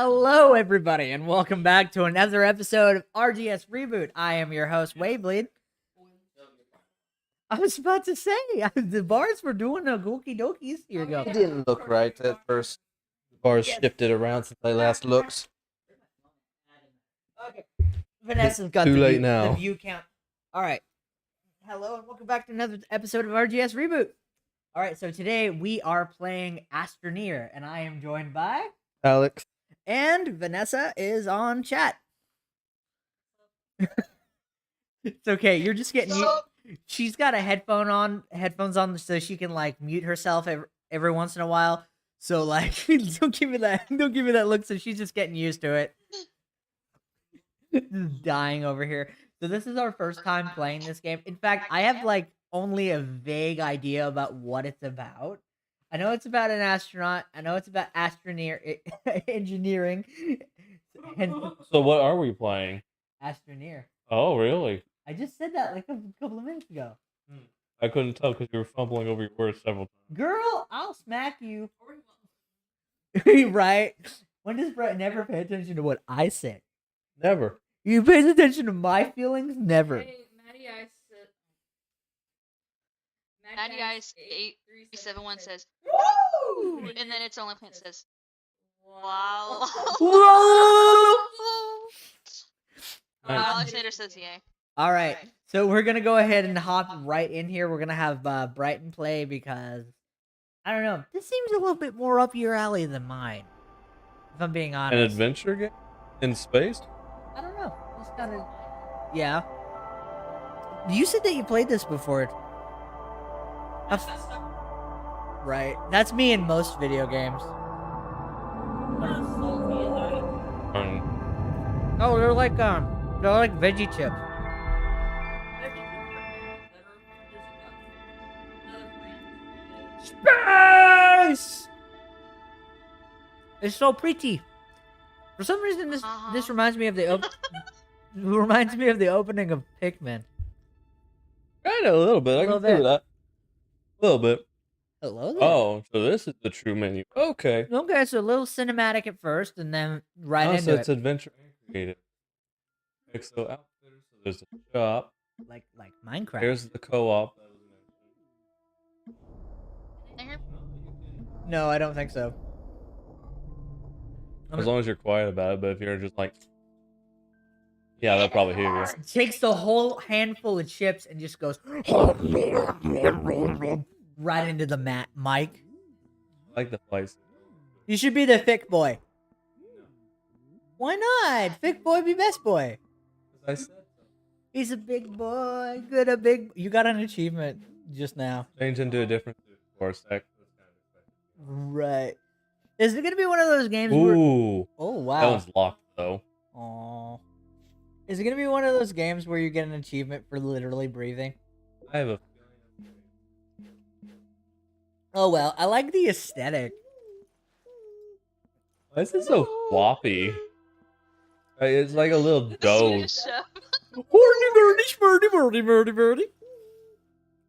Hello, everybody, and welcome back to another episode of RGS Reboot. I am your host, Waybleed. I was about to say, the bars were doing a gookie dokies. Here you go. It didn't look right at first. The bars shifted around since I last looked. Okay. Vanessa's got Too the late view, now. the view count. All right. Hello, and welcome back to another episode of RGS Reboot. All right, so today we are playing Astroneer, and I am joined by... Alex. And Vanessa is on chat. It's okay. You're just getting. She's got a headphones on, so she can like mute herself every once in a while. So like, don't give me that look. So she's just getting used to it. Just dying over here. So this is our first time playing this game. In fact, I have like only a vague idea about what it's about. I know it's about an astronaut. I know it's about Astroneer engineering. And So what are we playing? Astroneer. Oh, really? I just said that like a couple of minutes ago. I couldn't tell because you were fumbling over your words several times. Girl, I'll smack you. Right? When does Brett never pay attention to what I say? Never. You pay attention to my feelings? Never. Hey, Maddie Ice 8371 says, Woo! and then its only plant says, wow. Alexander says, yay. All right, so we're gonna go ahead and hop right in here. We're gonna have Brighton play because I don't know. This seems a little bit more up your alley than mine. If I'm being honest. An adventure game in space? I don't know. It's kind of yeah. You said that you played this before. Right. That's me in most video games. Oh, they're like veggie chips. Space! It's so pretty. For some reason, this reminds me of the opening of Pikmin. Kind of a little bit. I Little can see bit. that. A little bit. Hello there. Oh, so this is the true menu. Okay. Okay, so a little cinematic at first, and then right Oh, into so it's it, adventure and creative. Okay, so out there, so there's a shop. like Minecraft. There's the co-op. No, I don't think so. As long as you're quiet about it, but if you're just like, yeah, they'll probably hear you. Takes the whole handful of chips and just goes right into the mic. I like the place. You should be the thick boy. Why not? Thick boy be best boy. I said so. He's a big boy. Good, a big. You got an achievement just now. Change into a different suit for a sec. Right. Is it gonna be one of those games where? Ooh. Oh That wow. one's locked though. Aw. Is it gonna be one of those games where you get an achievement for literally breathing? I have a Oh well, I like the aesthetic. Why is it so floppy? It's like a little dough.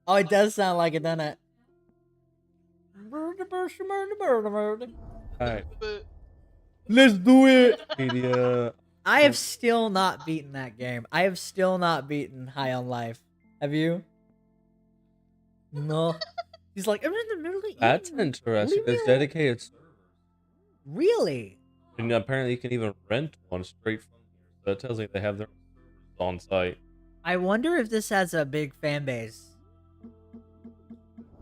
Oh, it does sound like it, doesn't it? Alright. Let's do it. Media. I have still not beaten that game. I have still not beaten High on Life. Have you? No. He's like, I'm in the middle of That's eating. interesting. Leave me It's alone. dedicated servers. Really? And apparently you can even rent one straight from here. So that tells me they have their own servers on site. I wonder if this has a big fan base.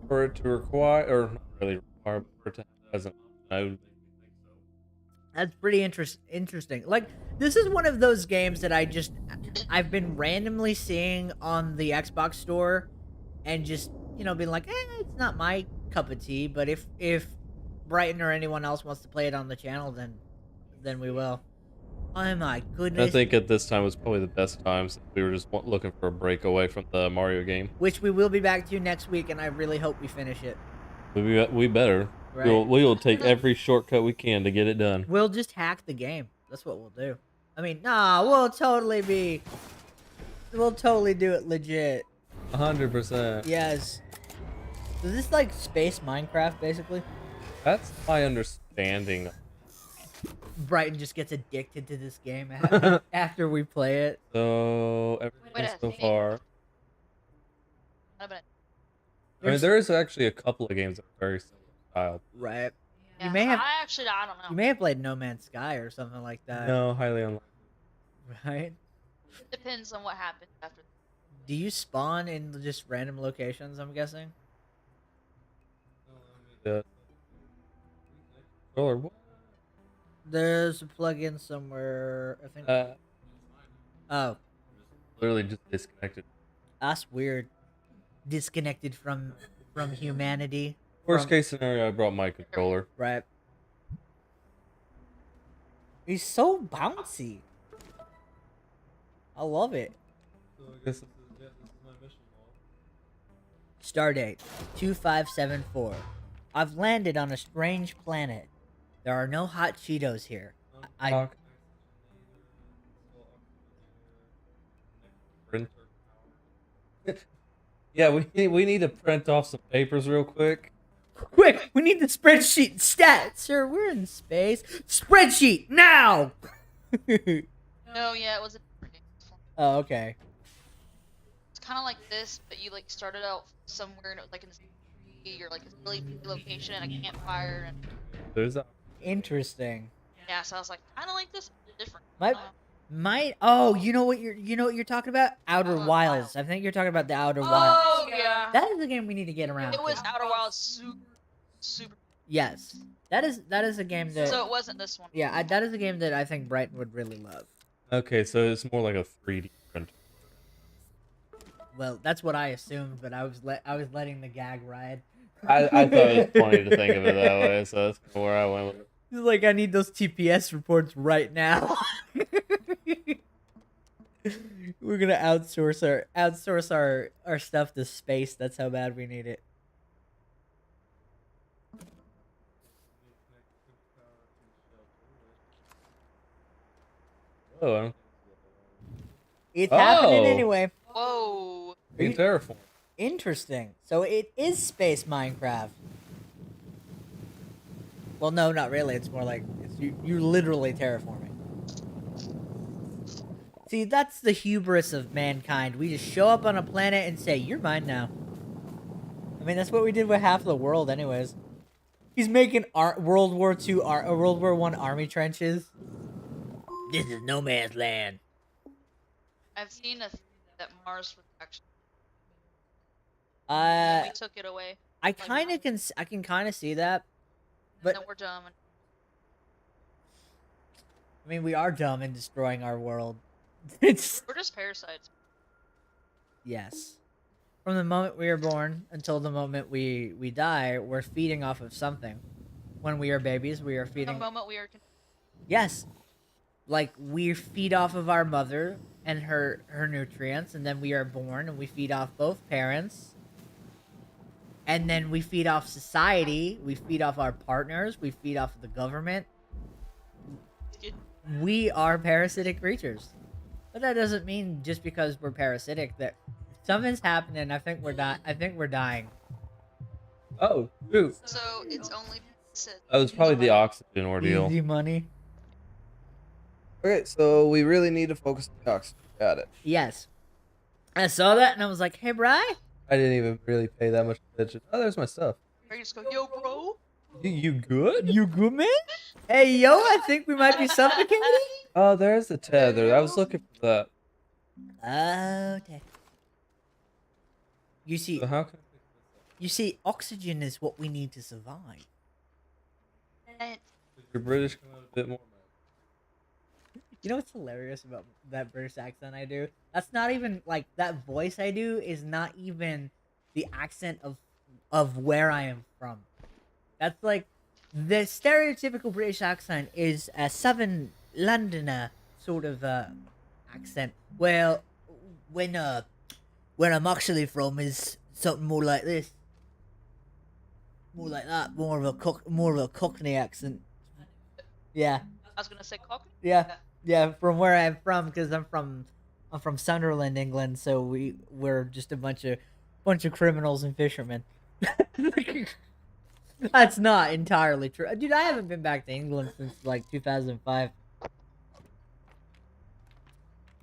For it to require, or not really require, but for it to have that as an option, I would make me think so. That's pretty interesting. Like, this is one of those games that I've been randomly seeing on the Xbox store and just, being like, it's not my cup of tea, but if Brighton or anyone else wants to play it on the channel, then we will. Oh my goodness. I think at this time was probably the best time since we were just looking for a break away from the Mario game. Which we will be back to next week, and I really hope we finish it. We better. Right. We will take every shortcut we can to get it done. We'll just hack the game. That's what we'll do. I mean, nah, we'll totally do it legit. 100%. Yes. Is this like space Minecraft, basically? That's my understanding. Brighton just gets addicted to this game after we play it. So Wait, everything I so think- far. I mean, There's- there is actually a couple of games that are very similar style. Right. Yeah, You may have I don't know. you may have played No Man's Sky or something like that. No, highly unlikely. Right? Depends on what happens after. Do you spawn in just random locations, I'm guessing? The controller. What? There's a plug-in somewhere, I think. Oh, Literally just disconnected. that's weird. Disconnected from humanity. Worst From- case scenario, I brought my controller. Right. He's so bouncy. I love it. So I guess this is my mission log. Stardate 2574. I've landed on a strange planet. There are no hot Cheetos here. I Printer power. Yeah, we need to print off some papers real quick. quick, we need the spreadsheet stats, sir. We're in space. Spreadsheet now. No, yeah, it was a different game. Oh, okay. It's kind of like this, but you like started out somewhere and it was like in a tree or like a really big location and a campfire and There's a Interesting. yeah. So I was like, kind of like this, but different. My oh, you know what you're talking about? Outer Outer Wilds. Wilds. I think you're talking about the Outer Wilds. Oh yeah. That is a game we need to get around. It was to. Outer Wilds super. Yes. That is a game that So it wasn't this one. yeah, that is a game that I think Brighton would really love. okay, so it's more like a 3D printer. Well, that's what I assumed, but I was letting the gag ride. I thought it was funny to think of it that way, so that's kinda where I went with it. It's like I need those TPS reports right now. We're gonna outsource our stuff to space. That's how bad we need it. Oh, I don't It's happening Oh. anyway. Whoa. think terraform. Interesting. So it is space Minecraft. Well, no, not really. It's more like you're literally terraforming. See, that's the hubris of mankind. We just show up on a planet and say, "You're mine now." I mean, that's what we did with half of the world, anyways. He's making World War II, World War I army trenches. This is no man's land. I've seen that Mars was actually. And Uh, we took it away. I can kind of see that. But- And then we're dumb. And I mean, we are dumb in destroying our world. It's we're just parasites. yes. From the moment we are born until the moment we die, we're feeding off of something. When we are babies, we are The feeding. moment we are. Yes, like we feed off of our mother and her nutrients, and then we are born and we feed off both parents. And then we feed off society. We feed off our partners. We feed off the government. We are parasitic creatures. But that doesn't mean just because we're parasitic that something's happening. I think we're dying. Oh, shoot. So it's only. That was probably the oxygen ordeal. Easy money. Okay, so we really need to focus on the oxygen. Got it. Yes. I saw that and I was like, "Hey, Bri." I didn't even really pay that much attention. Oh, there's my stuff. Or you just go, yo, bro. You good? You good, man? Hey, yo, I think we might be suffocating. Oh, there's the tether. I was looking for that. Okay. You see, So how can I fix this up? oxygen is what we need to survive. And Does your British come out a bit more, man? You know what's hilarious about that British accent I do? That's not even like that voice I do is not even the accent of where I am from. That's like the stereotypical British accent is a southern Londoner sort of accent. Well, when I'm actually from is something more like this, more like that, more of a Cockney accent. Yeah. I was gonna say cock. Yeah, from where I'm from, because I'm from Sunderland, England. So we're just a bunch of criminals and fishermen. That's not entirely true. Dude, I haven't been back to England since like 2005.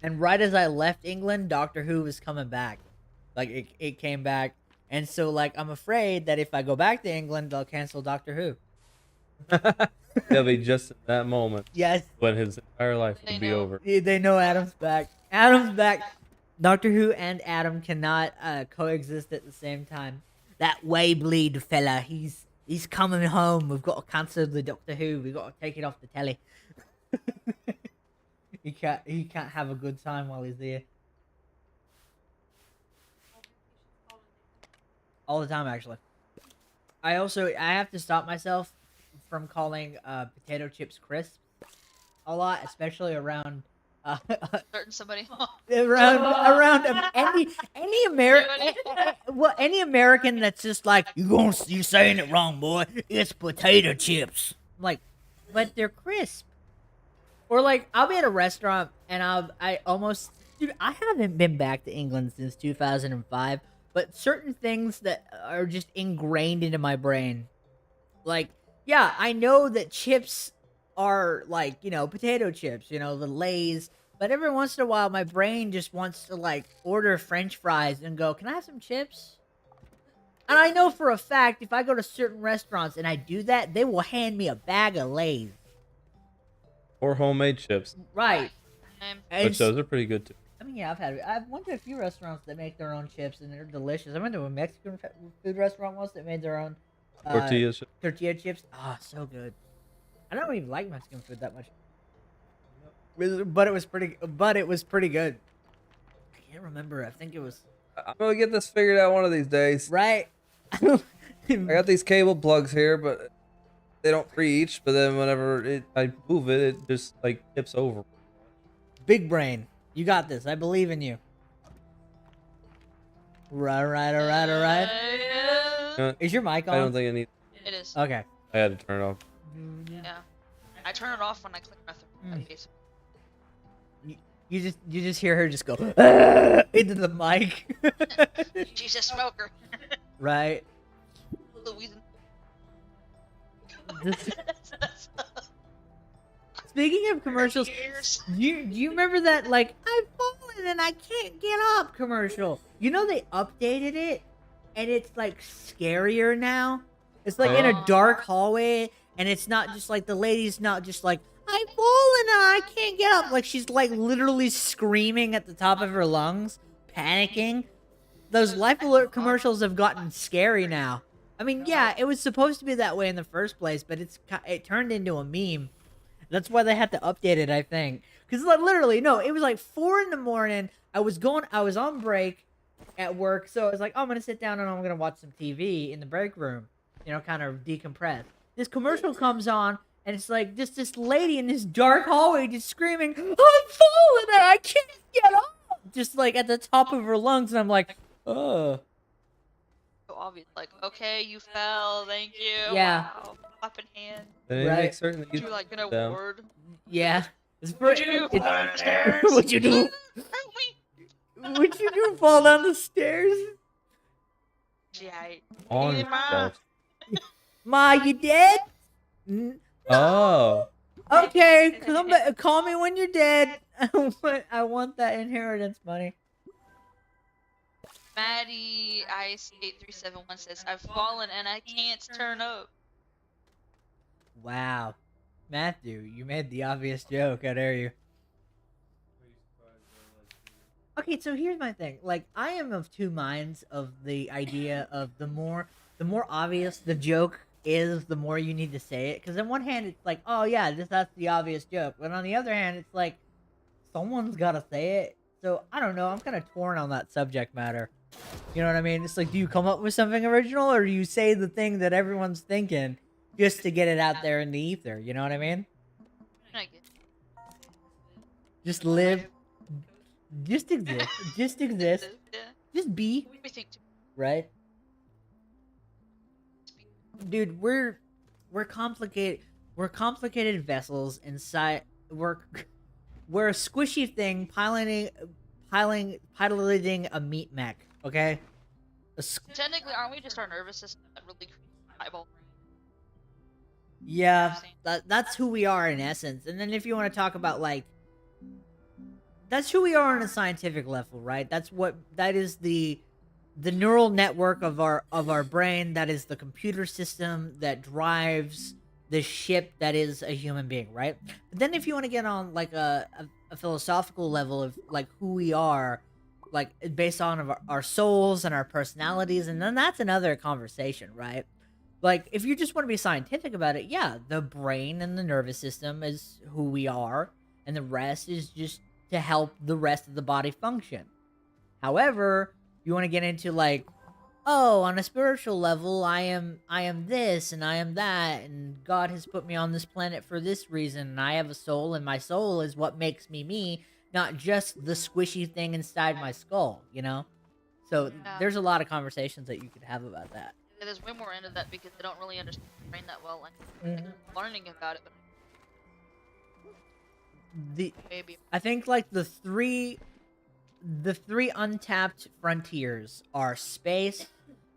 And right as I left England, Doctor Who was coming back. Like it came back. And so like I'm afraid that if I go back to England, they'll cancel Doctor Who. It'll be just in that moment Yes, when his entire life They will be know. over. they know Adam's back. Adam's back. Doctor Who and Adam cannot coexist at the same time. That Waybleed fella, he's coming home. We've got to cancel the Doctor Who. We've got to take it off the telly. he can't have a good time while he's there. All the time, actually. I have to stop myself from calling potato chips crisps a lot, especially around Starting somebody. around any American any American that's just like you saying it wrong, boy. It's potato chips. I'm like, but they're crisp. Or like I'll be at a restaurant and I almost dude I haven't been back to England since 2005, but certain things that are just ingrained into my brain, like yeah, I know that chips are like potato chips, the Lay's. But every once in a while, my brain just wants to like order French fries and go, "Can I have some chips?" And I know for a fact, if I go to certain restaurants and I do that, they will hand me a bag of Lay's. Or homemade chips, Right. And which those are pretty good too. I mean, yeah, I've went to a few restaurants that make their own chips and they're delicious. I went to a Mexican food restaurant once that made their own Tortillas. tortilla chips. Ah, so good. I don't even like Mexican food that much. But it was pretty good. I can't remember. I think it was I'm gonna get this figured out one of these days. right. I got these cable plugs here, but they don't reach. But then whenever I move it, it just like tips over. Big brain. You got this. I believe in you. Right. Uh, Is your mic on? I don't think I need. It is. Okay. I had to turn it off. Yeah. I turn it off when I click my third. Basically. You just hear her just go "Ah!" into the mic. She's a smoker. Right. Louise. Speaking of commercials, Years. do you remember that like I've fallen and I can't get up commercial? You know they updated it and it's like scarier now. It's like in a dark hallway and it's not just like the lady's not just like I've fallen and I can't get up. Like she's like literally screaming at the top of her lungs, panicking. Those Life Alert commercials have gotten scary now. I mean, yeah, it was supposed to be that way in the first place, but it turned into a meme. That's why they had to update it, I think. Because like literally, no, it was like 4 in the morning. I was on break at work, so I was like, oh, I'm gonna sit down and I'm gonna watch some TV in the break room, kind of decompress. This commercial comes on, and it's like this lady in this dark hallway just screaming, I'm falling and I can't get up, just like at the top of her lungs, and I'm like, oh. So obvious. Like, okay, you fell. Thank you. Yeah. Wow. Clapping hand. And Right. make certain that Did you like an them. award? Yeah. It's What'd you do? Fall down the stairs? What'd you do? Help me. What'd you do? Fall down the stairs? Yeah. On Hey, Ma. yourself. Ma, you dead? Oh. Okay, come back. Call me when you're dead. I want that inheritance money. Maddie Ice 8371 says, I've fallen and I can't turn up. Wow. Matthew, you made the obvious joke. How dare you? Okay, so here's my thing. Like, I am of two minds of the idea of the more obvious the joke is, the more you need to say it. Because on one hand, it's like, oh yeah, that's the obvious joke. But on the other hand, it's like, someone's got to say it. So, I don't know. I'm kind of torn on that subject matter. You know what I mean? It's like, do you come up with something original, or do you say the thing that everyone's thinking just to get it out there in the ether? You know what I mean? I get it. Just live. Just exist. Just exist. Yeah. Just be. We think too. Right? Dude, we're complicated. We're complicated vessels inside. We're a squishy thing piloting a meat mech. Okay. Technically, aren't we just our nervous system that really creates eyeball? Yeah, Same. that's who we are in essence. And then if you want to talk about like that's who we are on a scientific level, right? That is the neural network of our brain, that is the computer system that drives the ship that is a human being, right? But then if you want to get on like a philosophical level of like who we are, like based on of our souls and our personalities, and then that's another conversation, right? Like if you just want to be scientific about it, yeah, the brain and the nervous system is who we are, and the rest is just to help the rest of the body function. However, you want to get into like, oh, on a spiritual level, I am this and I am that, and God has put me on this planet for this reason, and I have a soul, and my soul is what makes me me, not just the squishy thing inside my skull, you know? So Yeah. there's a lot of conversations that you could have about that. Yeah, there's way more into that because they don't really understand the brain that well, and Mhm. learning about it, but The maybe. I think like the three untapped frontiers are space,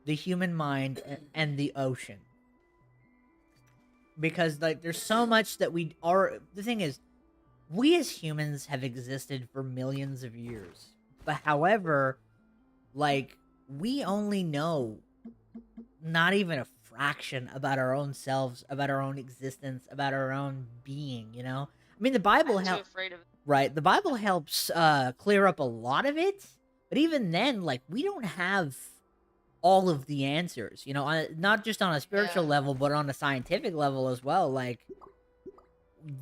the human mind, and the ocean. Because like there's so much that we are. The thing is, we as humans have existed for millions of years, but however, like we only know not even a fraction about our own selves, about our own existence, about our own being. You know, I mean, the Bible I'm too helps. afraid of it. Right, the Bible helps clear up a lot of it, but even then, like we don't have all of the answers. You know, not just on a spiritual Yeah. level, but on a scientific level as well. Like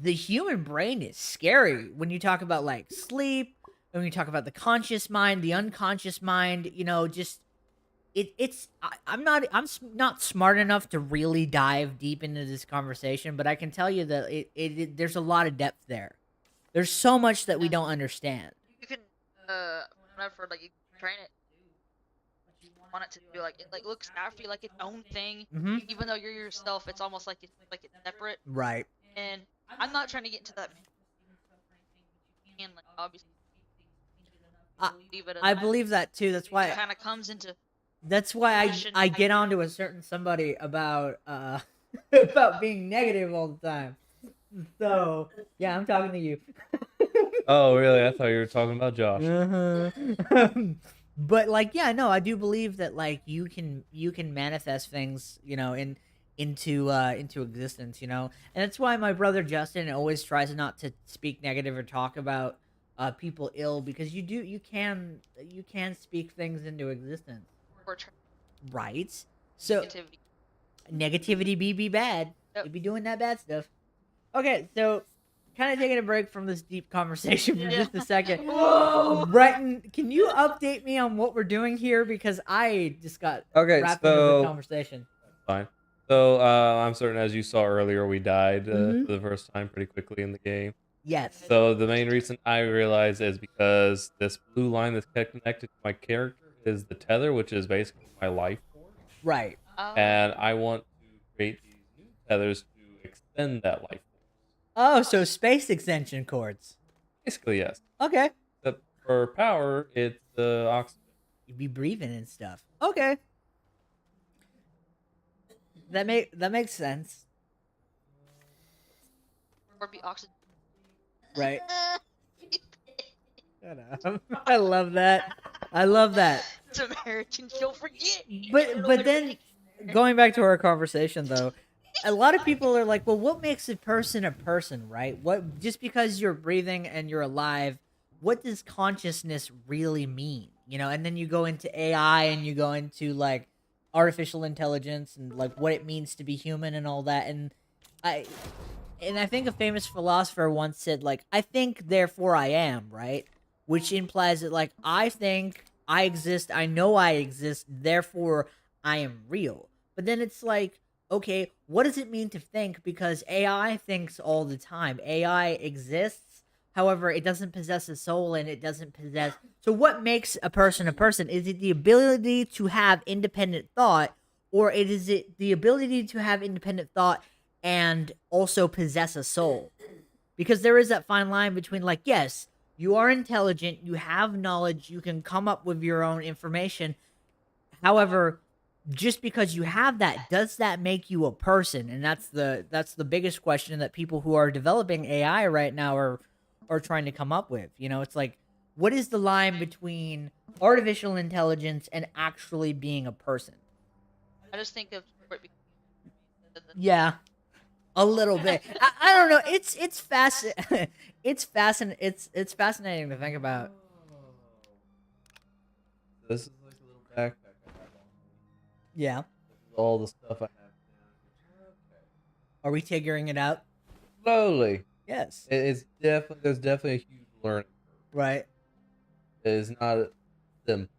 the human brain is scary when you talk about like sleep, when you talk about the conscious mind, the unconscious mind. You know, just I'm not smart enough to really dive deep into this conversation, but I can tell you that there's a lot of depth there. There's so much that we Yeah. don't understand. You can, whenever like you train it, you want it to do like it like looks after you like its own thing, Mm-hmm. even though you're yourself. It's almost like it's separate. Right. And I'm not trying to get into that. And like obviously leave it. I believe that too. It kind of comes into That's why passion. I get onto a certain somebody about about being negative all the time. So yeah, I'm talking to you. Oh, really? I thought you were talking about Josh. Uh-huh. But like, yeah, no, I do believe that like you can manifest things, you know, into existence, you know, and that's why my brother Justin always tries not to speak negative or talk about people ill, because you can speak things into existence, or right? So negativity. negativity be bad. Yep. You be doing that bad stuff. Okay, so kind of taking a break from this deep conversation for just a second. Whoa! Brighton, can you update me on what we're doing here? Because I just got Okay, wrapped into the so conversation. Fine. So I'm certain, as you saw earlier, we died Mhm. for the first time pretty quickly in the game. Yes. So the main reason I realized is because this blue line that's connected to my character is the tether, which is basically my life force, Right. and I want to create these new tethers to extend that life force. Oh, so space extension cords. Basically, yes. Okay. Except for power, it's the oxygen. You'd be breathing and stuff. Okay. That makes sense. Or be oxygen. Right. Shut up. I love that. I love that. It's Americans, don't forget. But then going back to our conversation though, a lot of people are like, well, what makes a person, right? What, just because you're breathing and you're alive, what does consciousness really mean? You know, and then you go into AI and you go into like artificial intelligence and like what it means to be human and all that. I and I think a famous philosopher once said like, I think therefore I am, right? Which implies that like I think I exist, I know I exist, therefore I am real. But then it's like, okay, what does it mean to think? Because AI thinks all the time. AI exists, however, it doesn't possess a soul and it doesn't possess. So, what makes a person a person? Is it the ability to have independent thought, or is it the ability to have independent thought and also possess a soul? Because there is that fine line between, like, yes, you are intelligent, you have knowledge, you can come up with your own information. However, just because you have that, does that make you a person? And that's the biggest question that people who are developing AI right now are trying to come up with. It's like, what is the line between artificial intelligence and actually being a person? I just think of it because Yeah, a little bit. I don't know. It's it's fascinating to think about. This is like a little backpack I have on me. Yeah. This is all the stuff I have down. Okay. Are we figuring it out? Slowly. Yes. It's definitely there's definitely a huge learning curve. Right. It is not simple.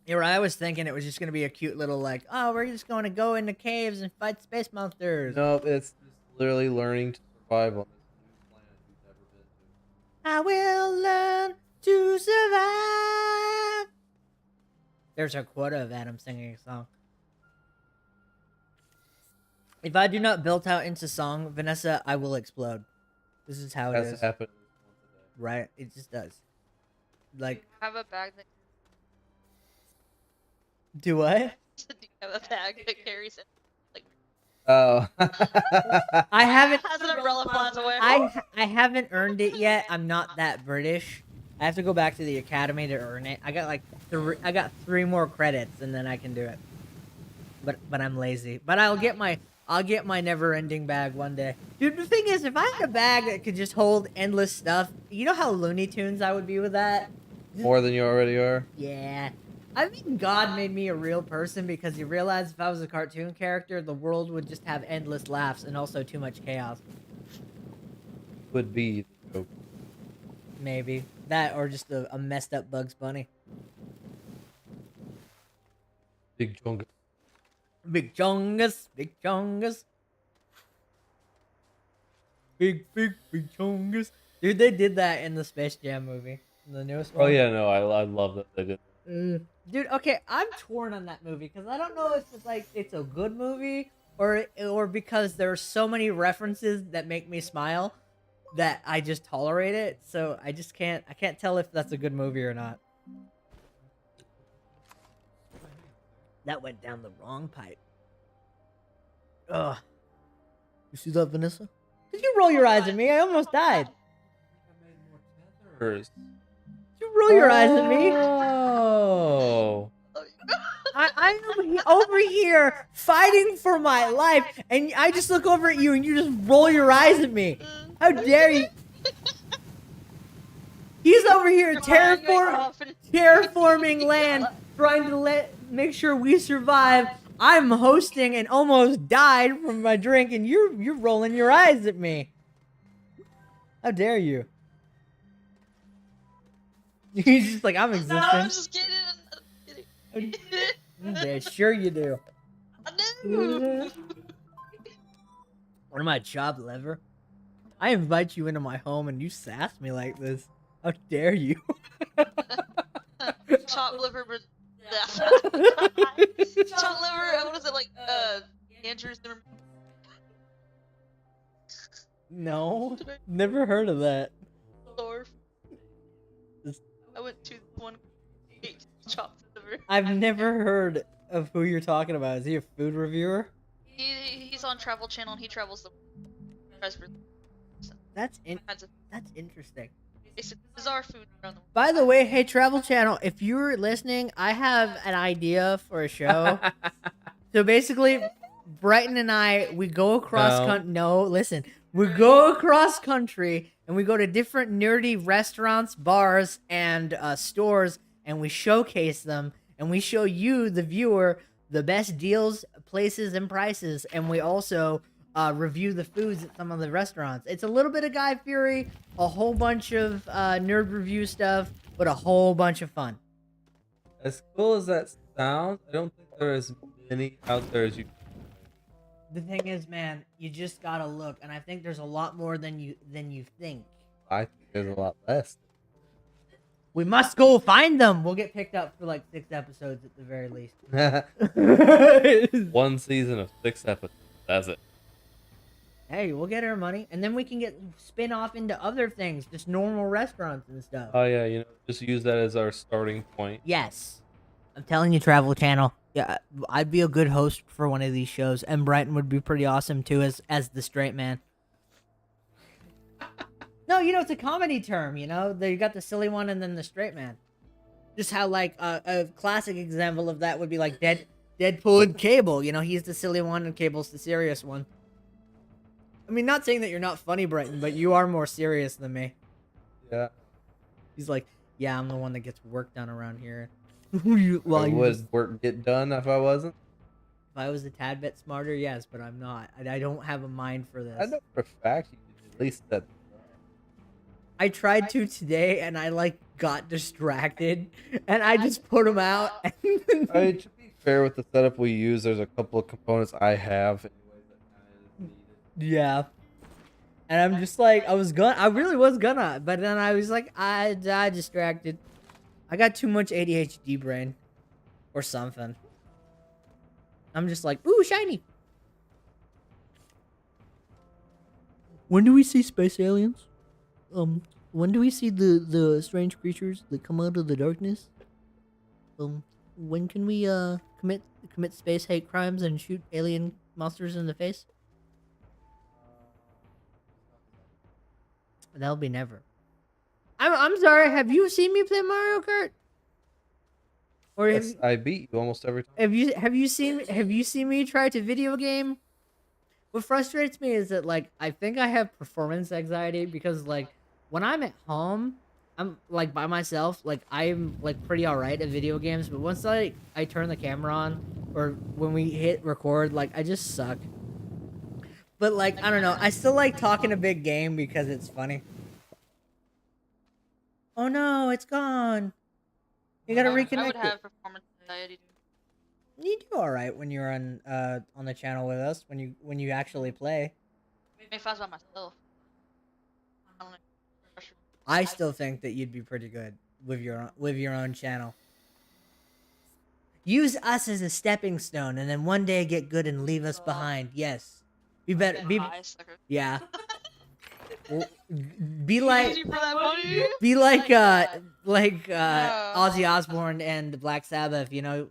Yeah, right. I was thinking it was just gonna be a cute little like, oh, we're just going to go into caves and fight space monsters. Nope, it's just literally learning to survive on this new planet we've never been to. I will learn to survive. There's our quota of Adam singing a song. If I do not build out into song, Vanessa, I will explode. This is how it Has is. to happen at least once a day. Right? It just does. Like, I have a bag that do what? do you have a bag that carries it. Oh. I haven't. Has an umbrella flies away. I haven't earned it yet. I'm not that British. I have to go back to the academy to earn it. I got 3 more credits and then I can do it. But I'm lazy. But I'll get my never-ending bag one day. Dude, the thing is, if I had a bag that could just hold endless stuff, you know how Looney Tunes I would be with that? More than you already are? Yeah. I think God made me a real person because he realized if I was a cartoon character, the world would just have endless laughs and also too much chaos. Would be the joke. Maybe. That or just a messed up Bugs Bunny. Big chungus. Big chungus, big chungus. Big chungus. Dude, they did that in the Space Jam movie. The newest one. Oh yeah, no, I love that they did. Dude, okay, I'm torn on that movie because I don't know if it's like it's a good movie or because there are so many references that make me smile that I just tolerate it. So I can't tell if that's a good movie or not. That went down the wrong pipe. Ugh. You see that, Vanessa? Did you roll your eyes at me? I almost died. Hers. Did you roll your eyes at me? Oh. I'm over here fighting for my life, and I just look over at you, and you just roll your eyes at me. How dare you? He's over here terraforming land, trying to make sure we survive. I'm hosting and almost died from my drink, and you're rolling your eyes at me. How dare you? He's just like, I'm existing. No, I'm just kidding. I'm kidding. Yeah, sure you do. I do. What am I, chopped liver? I invite you into my home and you sass me like this. How dare you? Chopped liver, but chopped liver. What is it like? Andrew Zimmerman. No, never heard of that. Lord. I went to one chopped liver. I've never heard of who you're talking about. Is he a food reviewer? He's on Travel Channel and he travels the That's kinds of interesting. basic bizarre food around the world. By the way, hey Travel Channel, if you're listening, I have an idea for a show. So basically, Brighton and I, we go across listen. We go across country and we go to different nerdy restaurants, bars, and stores, and we showcase them, and we show you, the viewer, the best deals, places, and prices, and we also review the foods at some of the restaurants. It's a little bit of Guy Fury, a whole bunch of nerd review stuff, but a whole bunch of fun. As cool as that sounds, I don't think there are as many out there as you. The thing is, man, you just gotta look, and I think there's a lot more than you think. I think there's a lot less. We must go find them. We'll get picked up for like 6 episodes at the very least. One season of 6 episodes. That's it. Hey, we'll get our money, and then we can spin off into other things, just normal restaurants and stuff. Oh yeah, just use that as our starting point. Yes. I'm telling you, Travel Channel. Yeah, I'd be a good host for one of these shows, and Brighton would be pretty awesome too as the straight man. No, it's a comedy term. You got the silly one and then the straight man. Just how like a classic example of that would be like Deadpool and Cable. He's the silly one and Cable's the serious one. I mean, not saying that you're not funny, Brighton, but you are more serious than me. Yeah. He's like, yeah, I'm the one that gets work done around here. Work get done if I wasn't. If I was a tad bit smarter, yes, but I'm not. I don't have a mind for this. I know for a fact you did at least that. I tried to today, and I like got distracted, and I just put them out. I mean, to be fair with the setup we use, there's a couple of components I have. Anyways, that kind of needed. Yeah. And I'm just like, I really was gonna, but then I was like, I distracted. I got too much ADHD brain. Or something. I'm just like, ooh, shiny. When do we see space aliens? When do we see the strange creatures that come out of the darkness? When can we commit space hate crimes and shoot alien monsters in the face? That'll be never. I'm sorry. Have you seen me play Mario Kart? Or Yes, I beat you almost every time. have you seen me try to video game? What frustrates me is that like I think I have performance anxiety because like when I'm at home, I'm like by myself, like I'm like pretty alright at video games, but once I turn the camera on or when we hit record, like I just suck. But like I don't know, I still like talking a big game because it's funny. Oh no, it's gone. You gotta reconnect I would it. have performance anxiety. You do all right when you're on the channel with us when you actually play. If I was by myself. I don't know. I still think that you'd be pretty good with your own channel. Use us as a stepping stone, and then one day get good and leave us behind. Yes, be better. Be Bye, sucker. yeah. Be like Thank you for that money. be like No. Ozzy Osbourne and Black Sabbath.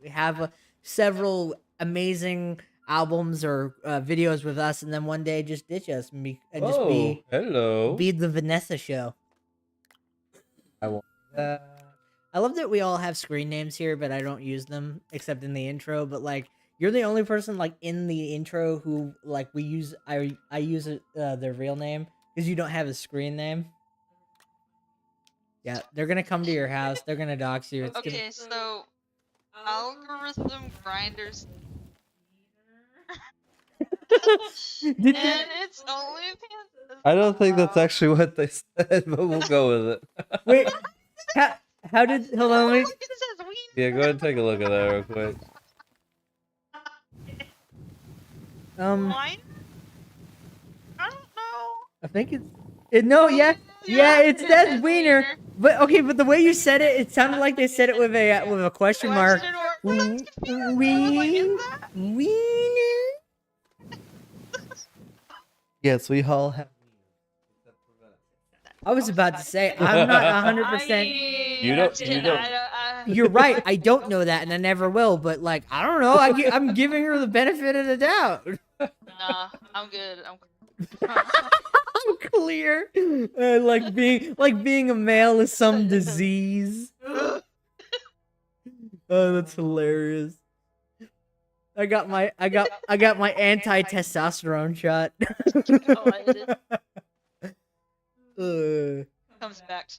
Have several amazing albums or videos with us, and then one day just ditch us and just Oh, hello. be the Vanessa show. I want that. I love that we all have screen names here, but I don't use them except in the intro. But like, you're the only person like in the intro who like we use. I use their real name because you don't have a screen name. Yeah, they're gonna come to your house. They're gonna dox you. It's Okay, so algorithm grinders. Did And it's only I don't think that's actually what they said, but we'll go with it. wait? How did? Hold on, wait. Yeah, go ahead and take a look at that real quick. Wine? I don't know. I think no, yeah, it says wiener. But okay, but the way you said it, it sounded like they said it with a question mark. Wiener. Yes, we all have. I was about to say I'm not 100%. You don't. You're right. I don't know that, and I never will. But like, I don't know. I'm giving her the benefit of the doubt. Nah, I'm good. I'm clear. Like being a male is some disease. Oh, that's hilarious. I got my anti-testosterone shot. Oh, I did. Uh, Comes back to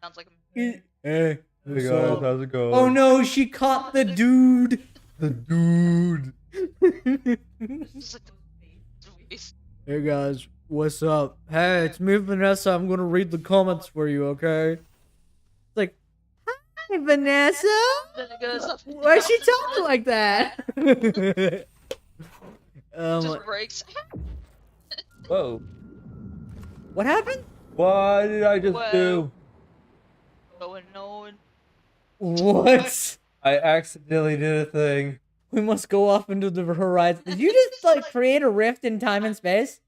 sounds like a hey, Hey what's guys, up? how's it going? Oh no, she caught the dude. The dude. just like the face. Hey guys, what's up? Hey, it's me, Vanessa. I'm gonna read the comments for you, okay? It's like, hi, Vanessa. Then it goes up. Why is she talking like that? Just breaks. Whoa. What happened? What did I just Whoa. do? Going on. What? I accidentally did a thing. We must go off into the horizon. Did you just like create a rift in time and space?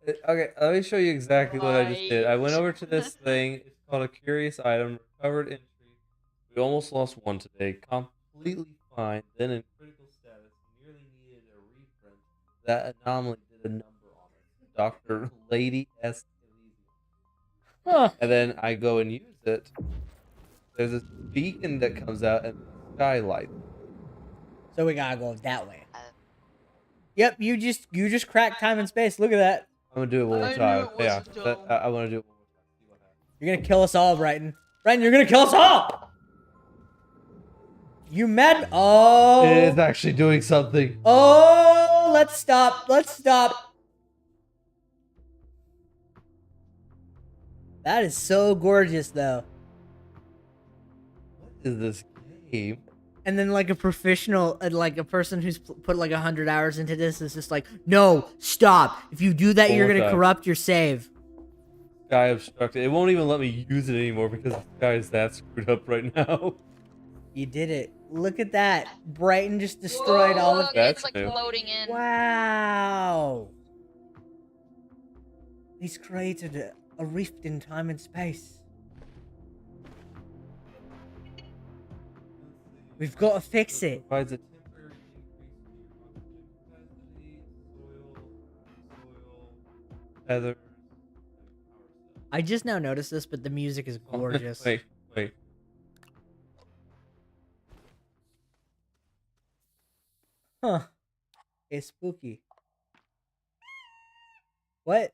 Okay, let me show you exactly what I just did. I went over to this thing. It's called a curious item, recovered entry. We almost lost one today. completely fine, then in critical status, nearly needed a reprint. That anomaly did a number on us. Dr. Lady S. Elysium. Huh. And then I go and use it. There's this beacon that comes out and skylight. So we gotta go that way. Uh, Yep, you just cracked time and space. Look at that. I'm gonna do it one more I knew time. it Yeah, wasn't dumb. I want to do it one more time. See what happens. You're gonna kill us all, Brighton. Brighton, you're gonna kill us all. You mad? Oh. It is actually doing something. Oh, let's stop. Let's stop. That is so gorgeous, though. What is this game? And then, like a professional, like a person who's put like 100 hours into this is just like, no, stop. If you do that, you're One gonna more time. corrupt your save. Sky obstructed. It won't even let me use it anymore because the sky is that screwed up right now. You did it. Look at that. Brighton just destroyed whoa, all look, of. That's it's like new. floating in. Wow. He's created a rift in time and space. We've got to fix it. Provides a temporary increase in your oxygen capacity, soil, feathers, and power cells. I just now noticed this, but the music is gorgeous. Wait. Huh. It's spooky. What?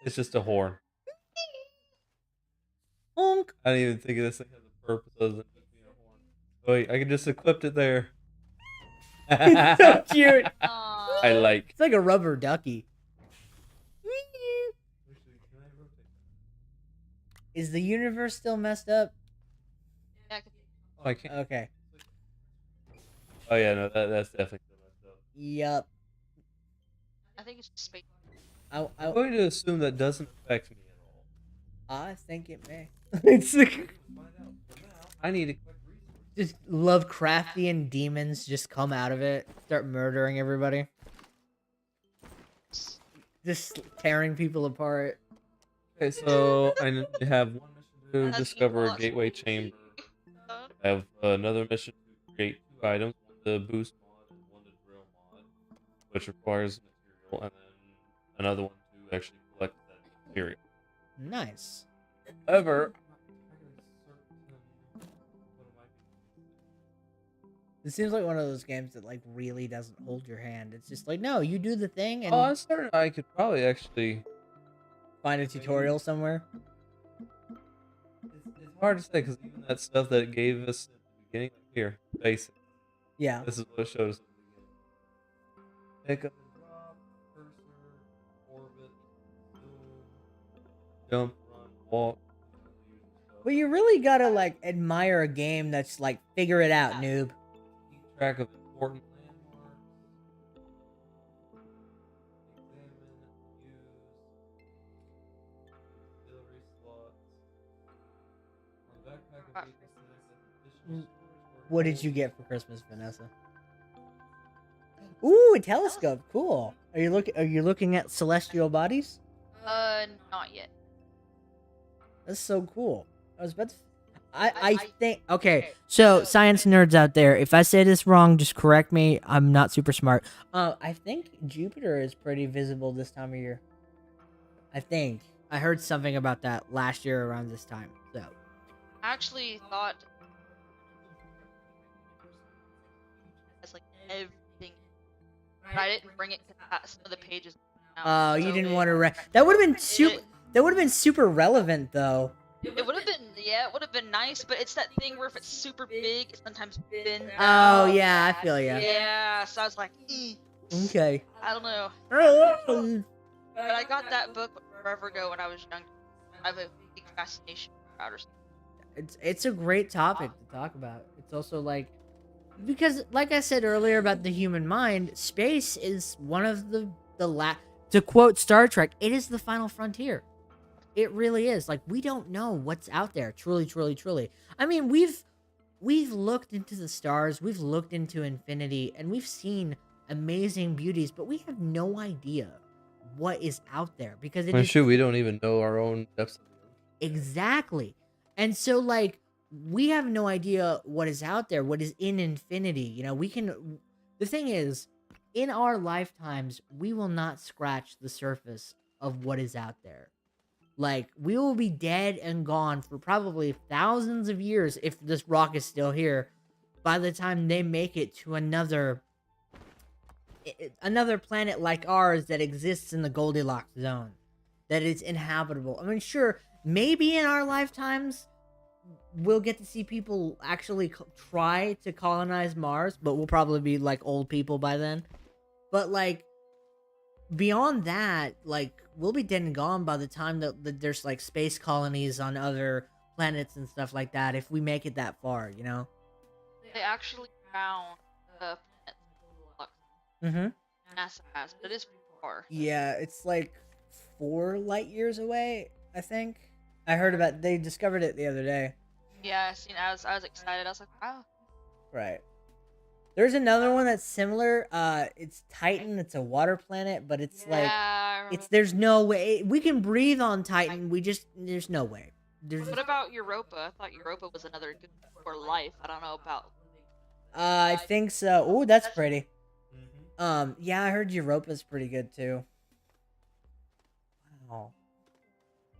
It's just a horn. Honk. I didn't even think of this thing has a purpose other than just being a horn. Wait, I can just equip it there. It's so cute. Aw. I like. It's like a rubber ducky. Is the universe still messed up? Yeah, Oh, I can't. Okay. Oh yeah, no, that's definitely still messed up. Yup. I think it's space. I'm going to assume that doesn't affect me at all. I think it may. It's like, Find out. For now, I need to collect resources. just Lovecraftian demons just come out of it, start murdering everybody, just tearing people apart. Okay, so I have one mission to That's discover a awesome. gateway chamber. Uh, I have another mission to create 2 items, one to boost mod and one to drill mod, which requires material, and then another one to actually collect that material. Nice. However, It seems like one of those games that like really doesn't hold your hand. It's just like, no, you do the thing and I'm certain I could probably actually. find a tutorial somewhere. It's hard to say because even that stuff that it gave us at the beginning, like here, basic. Yeah. This is what it showed us at the beginning. Pick up and drop, cursor, orbit, zoom, jump, run, walk. You know, the usual stuff. But you really gotta like admire a game that's like figure it out, noob. Keep track of important landmarks. Examine, use, auxiliary slots. On the backpack of vehicle settings, additional storage or What did you get for Christmas, Vanessa? Ooh, a telescope. Cool. Are you looking at celestial bodies? not yet. That's so cool. I was about to. I think. Okay, so science nerds out there, if I say this wrong, just correct me. I'm not super smart. I think Jupiter is pretty visible this time of year. I think I heard something about that last year around this time. So I actually thought it's like everything. But I didn't bring it to some of the pages. oh, you didn't want to. That would have been super. That would have been super relevant, though. It would have been, yeah, it would have been nice, but it's that thing where if it's super big, it's sometimes thin. Oh yeah, I feel ya. Yeah, so I was like, Okay. I don't know. But I got that book forever ago when I was young. I have a big fascination for outer space. It's a great topic to talk about. It's also like because like I said earlier about the human mind, space is one of the to quote Star Trek, it is the final frontier. It really is. Like we don't know what's out there, truly. I mean, we've looked into the stars, we've looked into infinity, and we've seen amazing beauties, but we have no idea what is out there because it Well, is shoot, we don't even know our own depths of the ocean. exactly. And so like we have no idea what is out there, what is in infinity. You know, we can. The thing is, in our lifetimes, we will not scratch the surface of what is out there. Like, we will be dead and gone for probably thousands of years if this rock is still here by the time they make it to another planet like ours that exists in the Goldilocks zone, that is inhabitable. I mean, sure, maybe in our lifetimes we'll get to see people actually try to colonize Mars, but we'll probably be like old people by then. But like beyond that, like we'll be dead and gone by the time that there's like space colonies on other planets and stuff like that. If we make it that far, you know. They actually found the planet Mm-hmm. NASA has, but it is pretty far. Yeah, it's like 4 light years away, I think. I heard about they discovered it the other day. Yeah, I seen. I was excited. I was like, wow. Right. There's another one that's similar. It's Titan. It's a water planet, but it's like Yeah. there's no way we can breathe on Titan. There's no way. There's What about Europa? I thought Europa was another good for life. I don't know about. I think so. Oh, that's pretty. Mm-hmm. Yeah, I heard Europa's pretty good too. Wow.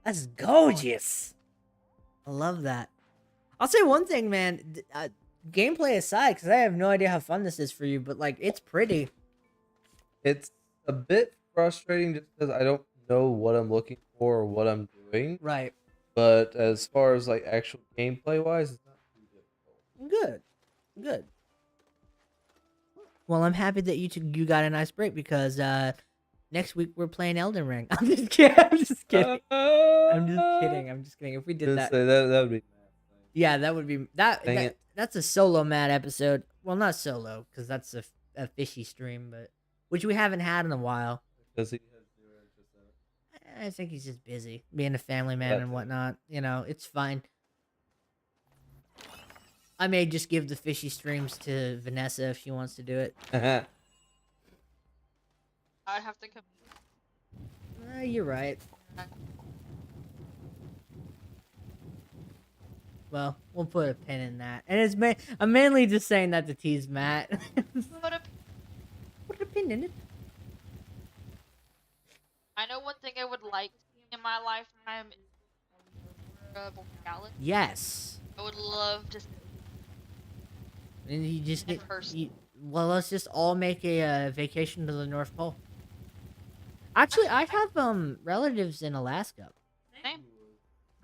That's gorgeous. I love that. I'll say one thing, man. Gameplay aside, because I have no idea how fun this is for you, but like, it's pretty. It's a bit frustrating just because I don't know what I'm looking for or what I'm doing. Right. But as far as like actual gameplay wise, it's not too difficult. Good. Well, I'm happy that you got a nice break because next week we're playing Elden Ring. I'm just kidding. I'm just kidding. I'm just kidding. If we did that, Say that would be. yeah, that would be Dang it. that's a solo Matt episode. Well, not solo because that's a fishy stream, but which we haven't had in a while. Because he has zero interest in it. I think he's just busy being a family man That's and it. whatnot. You know, it's fine. I may just give the fishy streams to Vanessa if she wants to do it. I'd have to come. You're right. Well, we'll put a pin in that. And I'm mainly just saying that to tease Matt. Put a Put a pin in it. I know one thing I would like to see in my lifetime is Galaxy. Yes. I would love to see And you just in get. person. Well, let's just all make a vacation to the North Pole. Actually, I have relatives in Alaska. Same.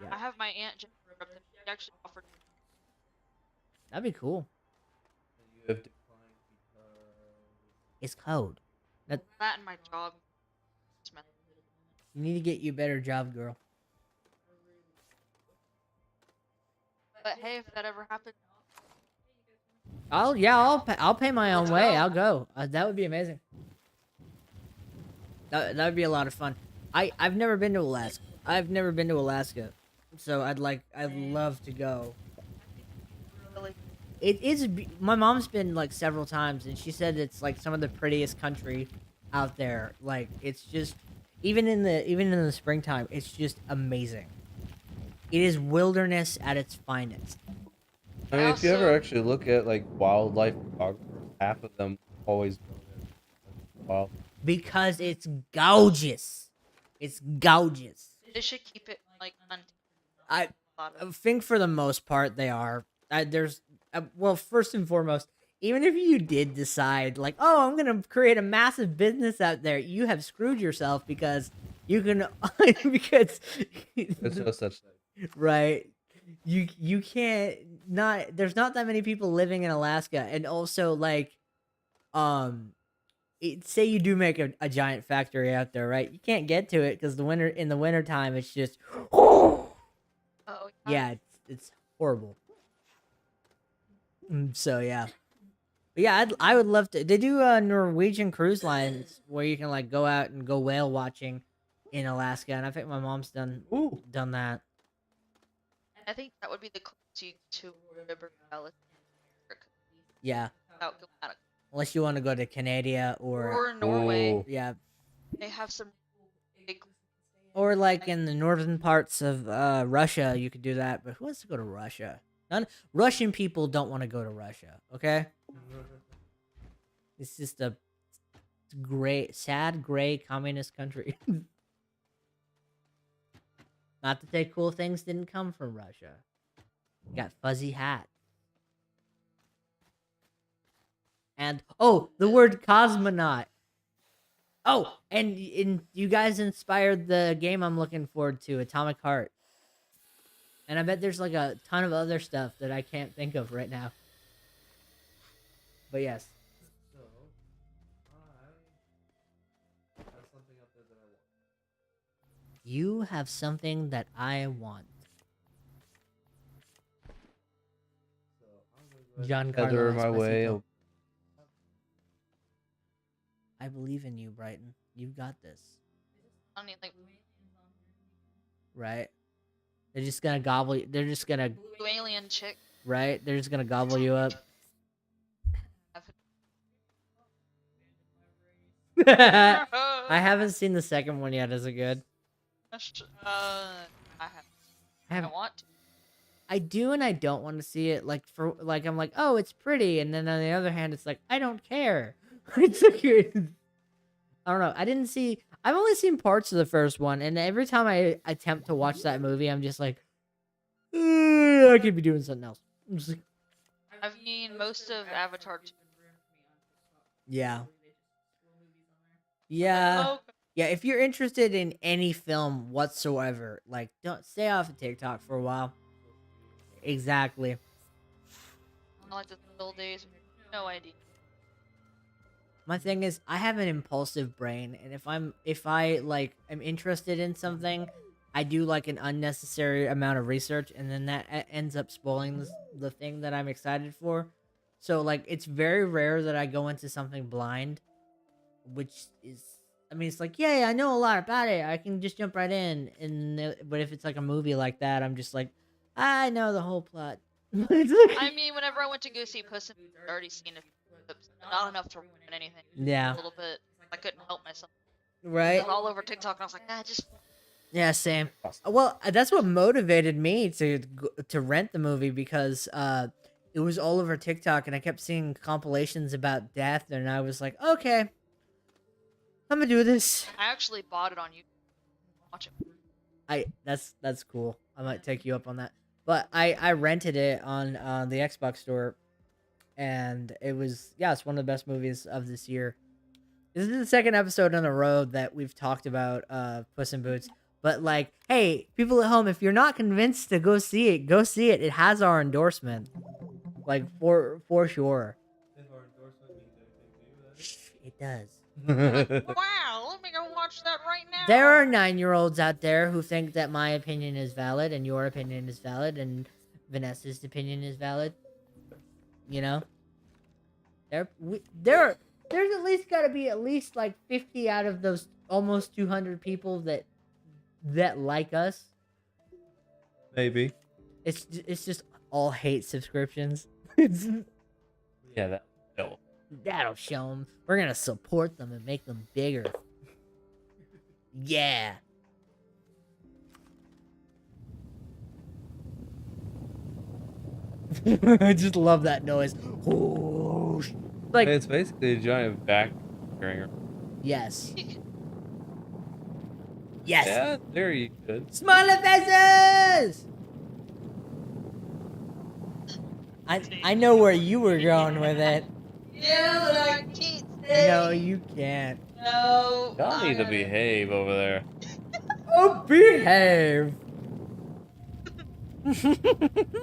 Yeah. I have my aunt Jennifer up there. She actually offered. That'd be cool. You have declined because It's cold. That and my job. You need to get you a better job, girl. But hey, if that ever happens, I'll pay my own Let's way. go. I'll go. That would be amazing. That would be a lot of fun. I've never been to Alaska. So I'd love to go. really, It is. My mom's been like several times, and she said it's like some of the prettiest country out there. Like it's just even in the springtime, it's just amazing. It is wilderness at its finest. I mean, if you ever also- actually look at like wildlife photographers, half of them always go there. Wild. Because it's gorgeous. It's gorgeous. they should keep it like I lot I of. think for the most part they are. Well, first and foremost, even if you did decide like, oh, I'm gonna create a massive business out there, you have screwed yourself because you can because There's no such thing. right. You can't not. There's not that many people living in Alaska, and also like, say you do make a giant factory out there, right? You can't get to it because in the winter time, it's just Oh yeah, it's horrible. So yeah, but yeah, I would love to. They do Norwegian cruise lines where you can like go out and go whale watching in Alaska, and I think my mom's done that. I think that would be the closest you to a river valley Yeah, without going out of. unless you want to go to Canada Or Norway, Ooh. yeah, they have some big. or like in the northern parts of Russia, you could do that. But who wants to go to Russia? Russian people don't want to go to Russia. Okay, it's just a sad, gray communist country. Not to say cool things didn't come from Russia. You got fuzzy hats. And oh, the word cosmonaut. Oh, and you guys inspired the game I'm looking forward to, Atomic Heart. And I bet there's like a ton of other stuff that I can't think of right now. But yes. So, I have something up there that I want. You have something that I want. So, I'm gonna Giancarlo my way. Esposito. I believe in you, Brighton. You've got this. I don't need like Right? They're just gonna gobble you. They're just gonna, blue alien chick. right? They're just gonna gobble you up. I I haven't seen the second one yet. Is it good? I have. want to. I do and I don't want to see it. Like I'm like, oh, it's pretty, and then on the other hand, it's like I don't care. It's like I don't know. I've only seen parts of the first one, and every time I attempt to watch that movie, I'm just like, I could be doing something else. I'm just like, I've seen most of Avatar 2. yeah, yeah. Oh, Yeah, if you're interested in any film whatsoever, like don't stay off of TikTok for a while. Exactly. I like the old days. No idea. My thing is I have an impulsive brain, and if I like am interested in something, I do like an unnecessary amount of research, and then that ends up spoiling the thing that I'm excited for. So like it's very rare that I go into something blind, which is, I mean, it's like, yeah, I know a lot about it. I can just jump right in. But if it's like a movie like that, I'm just like, I know the whole plot. I mean, whenever I went to go see Puss in Boots, I'd already seen a few clips. Not enough to ruin anything. Yeah. A little bit. I couldn't help myself. It Right? was all over TikTok, and I was like, just. Yeah, same. Well, that's what motivated me to rent the movie, because it was all over TikTok, and I kept seeing compilations about death, and I was like, okay, I'm gonna do this. I actually bought it on YouTube. Watch it. That's cool. I might take you up on that. But I rented it on the Xbox store, and it's one of the best movies of this year. This is the second episode in a row that we've talked about Puss in Boots. But like, hey, people at home, if you're not convinced to go see it, go see it. It has our endorsement, like for sure. If our endorsement means anything to you, Shh, it does. then. Wow, let me go watch that right now. There are 9-year-olds out there who think that my opinion is valid, and your opinion is valid, and Vanessa's opinion is valid. You know, there's at least got to be at least like 50 out of those almost 200 people that like us. Maybe. It's just all hate subscriptions. Yeah, that'll That'll show them. We're gonna support them and make them bigger. Yeah. I just love that noise. Whoosh. Like, it's basically a giant vacuum carrier. yes. Yes. Yeah, there you could. Smiley faces! I know where you were going with it. Yeah, but I can't say. No, you can't. No. Y'all need to I- behave over there. Oh, behave.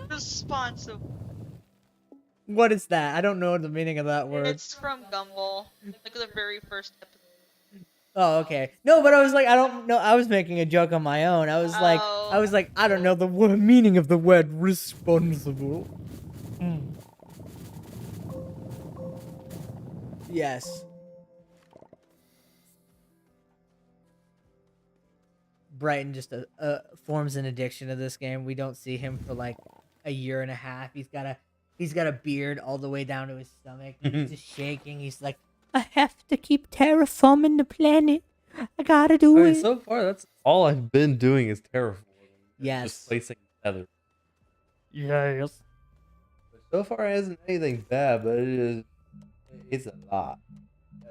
Responsible. What is that? I don't know the meaning of that word. It's from Gumball. Like the very first episode. Oh, okay. No, but I was like, I don't know. I was making a joke on my own. I was like, Oh. I don't know the meaning of the word responsible. Yes. Brighton just forms an addiction to this game. We don't see him for like a year and a half. He's got a beard all the way down to his stomach. He's just shaking. He's like, I have to keep terraforming the planet. I gotta do I mean, it. so far that's all I've been doing is terraforming. Yes. Just placing tether. Yes. So far, it isn't anything bad, but it's a lot.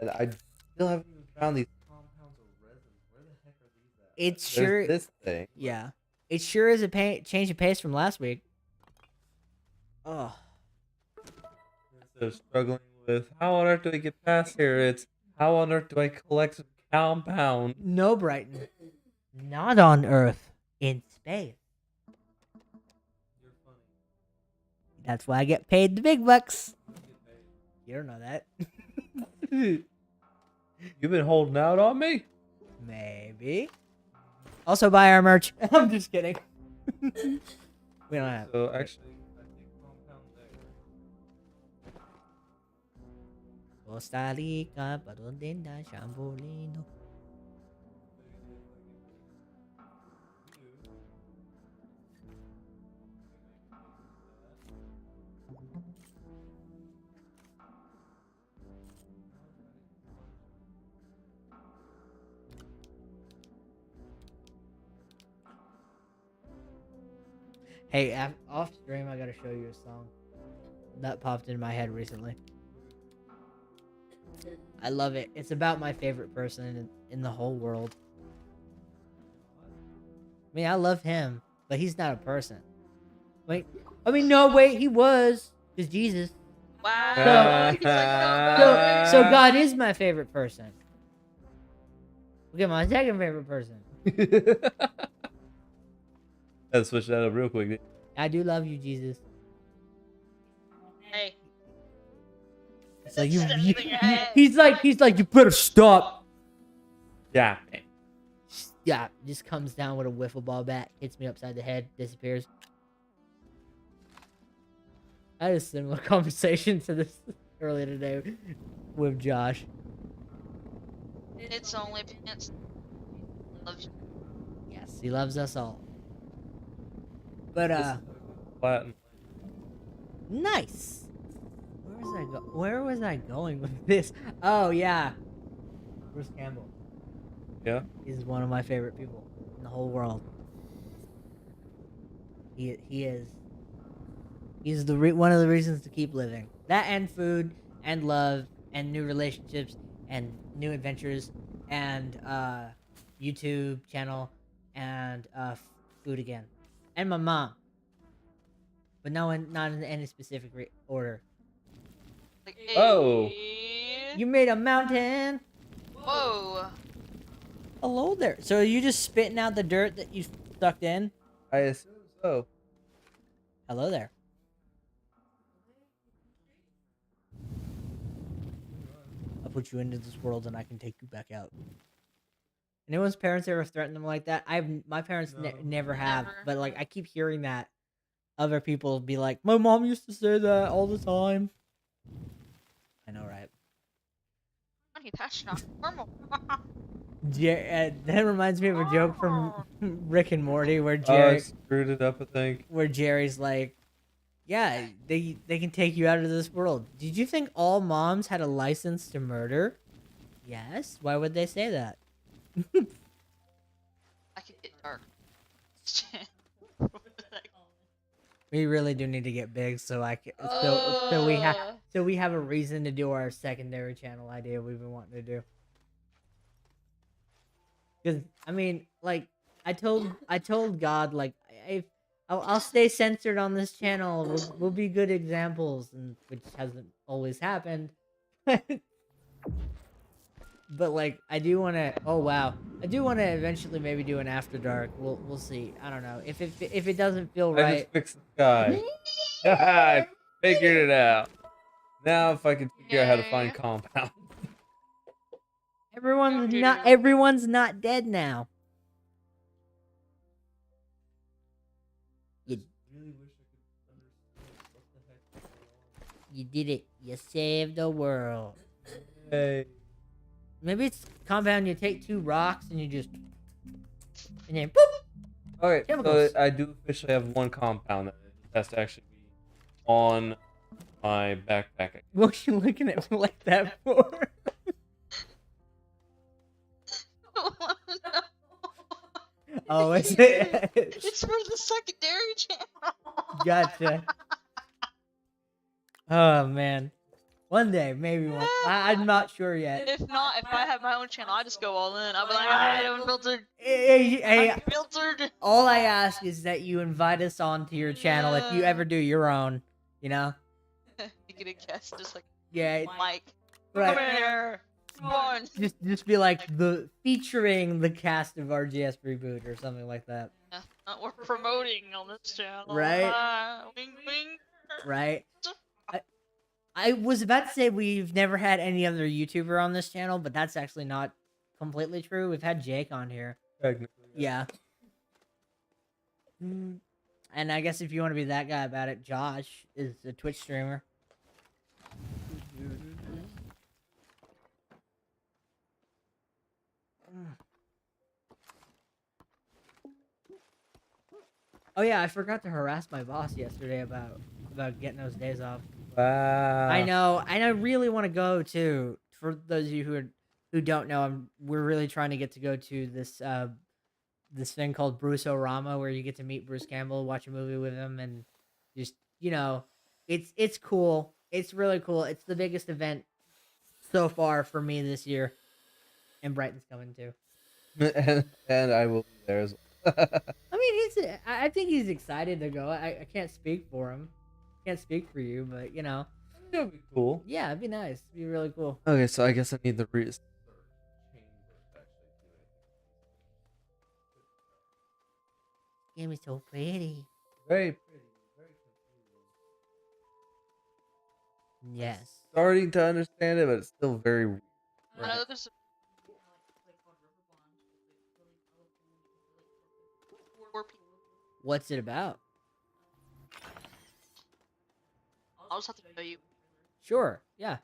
And I still haven't even found these compounds or resins. Where the heck are these at? It's There's sure, this thing. yeah. It sure is a change of pace from last week. Oh, Instead of struggling with how on earth do I get past here, it's how on earth do I collect some compound? no, Brighton. Not on Earth. In space. You're funny. That's why I get paid the big bucks. You don't know that. You've been holding out on me? Maybe. Also buy our merch. I'm just kidding. We don't have. So actually, I think compound there. Costa Rica, pa donde anda Chambolino. Hey, off stream, I gotta show you a song that popped in my head recently. I love it. It's about my favorite person in the whole world. I mean, I love him, but he's not a person. Wait, I mean, no, wait, he was. It's Jesus. Wow. He's like, So God is my favorite person. Look at my second favorite person. Had to switch that up real quick. I do love you, Jesus. hey. So you, Step you- in your head. he's like, you better stop. Yeah. Yeah, just comes down with a wiffle ball bat, hits me upside the head, disappears. I had a similar conversation to this earlier today with Josh. It's only pants. Loves you. Yes, he loves us all. But Latin. nice. Where was I going with this? Oh yeah, Bruce Campbell. Yeah. He's one of my favorite people in the whole world. He is. He's one of the reasons to keep living. That and food and love and new relationships and new adventures and YouTube channel and food again and my mom. But not in any specific order. Like, Oh. hey. You made a mountain. Whoa. Hello there. So are you just spitting out the dirt that you sucked in? I assume so. Hello there. I'll put you into this world and I can take you back out. Anyone's parents ever threatened them like that? My parents never have, Never. but like I keep hearing that other people be like, my mom used to say that all the time. I know, right? Honey, that's not normal. That reminds me of a joke from Rick and Morty where Oh, I Jerry, screwed it up, I think. where Jerry's like, yeah, they can take you out of this world. Did you think all moms had a license to murder? Yes. Why would they say that? I can get dark. We really do need to get big, so we have a reason to do our secondary channel idea we've been wanting to do. Because I mean, like, I told God, like, I'll stay censored on this channel. We'll be good examples, and which hasn't always happened. But like, I do want to. Oh wow, I do want to eventually maybe do an after dark. We'll see. I don't know if it doesn't feel I right. just fixed the sky. I figured it out. Now if I can figure out how to find compound. Everyone's not dead now. You did it. You saved the world. Hey. Maybe it's compound. You take 2 rocks and you just, and then boop. Okay, Chemicals. so I do officially have one compound that has to actually be on my backpack. What are you looking at me like that for? Oh, is it? It's for the secondary channel. Gotcha. Oh man, one day maybe one. I'm not sure yet. If not, if I have my own channel, I just go all in. I'm like, I'm filtered. Hey, I'm filtered. all I ask is that you invite us onto your channel if you ever do your own. You know? You get a guest, just like Yeah, Mike. right. Come here. Come on. Just be like the featuring the cast of RGS Reboot or something like that. We're promoting on this channel. Right. Wing wing. Right. I was about to say we've never had any other YouTuber on this channel, but that's actually not completely true. We've had Jake on here. Technically. Yeah. And I guess if you want to be that guy about it, Josh is a Twitch streamer. Oh yeah, I forgot to harass my boss yesterday about getting those days off. Wow. I know, and I really want to go too. For those of you who don't know, we're really trying to get to go to this this thing called Bruce-O-Rama, where you get to meet Bruce Campbell, watch a movie with him, and just it's cool. It's really cool. It's the biggest event so far for me this year, and Brighton's coming too. and I will be there as well. I mean, I think he's excited to go. I can't speak for him. Can't speak for you, but That would be cool. yeah, it'd be nice. It'd be really cool. Okay, so I guess I need the research chamber to actually do anything. Game is so pretty. Very pretty, very confusing. Yes. Starting to understand it, but it's still very weird. I know there's four people. What's it about? I'll just have to show you. Sure. Yeah.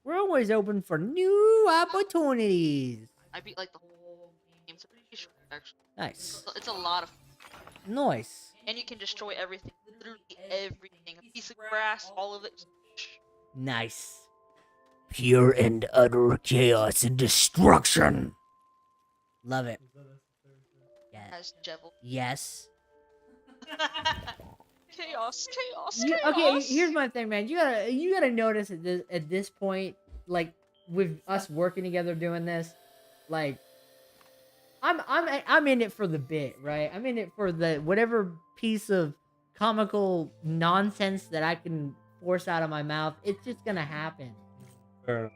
We're always open for new opportunities. I beat like the whole game. It's pretty short, actually. Nice. It's a lot of, Nice. and you can destroy everything, literally everything. A piece of grass, all of it. Nice. Pure and utter chaos and destruction. Love it. Yes. Has Jevil. Yes. Chaos, chaos, You, chaos. okay, here's my thing, man. You gotta notice at this point, like with us working together doing this, like I'm in it for the bit, right? I'm in it for the whatever piece of comical nonsense that I can force out of my mouth. It's just gonna happen. Fair enough.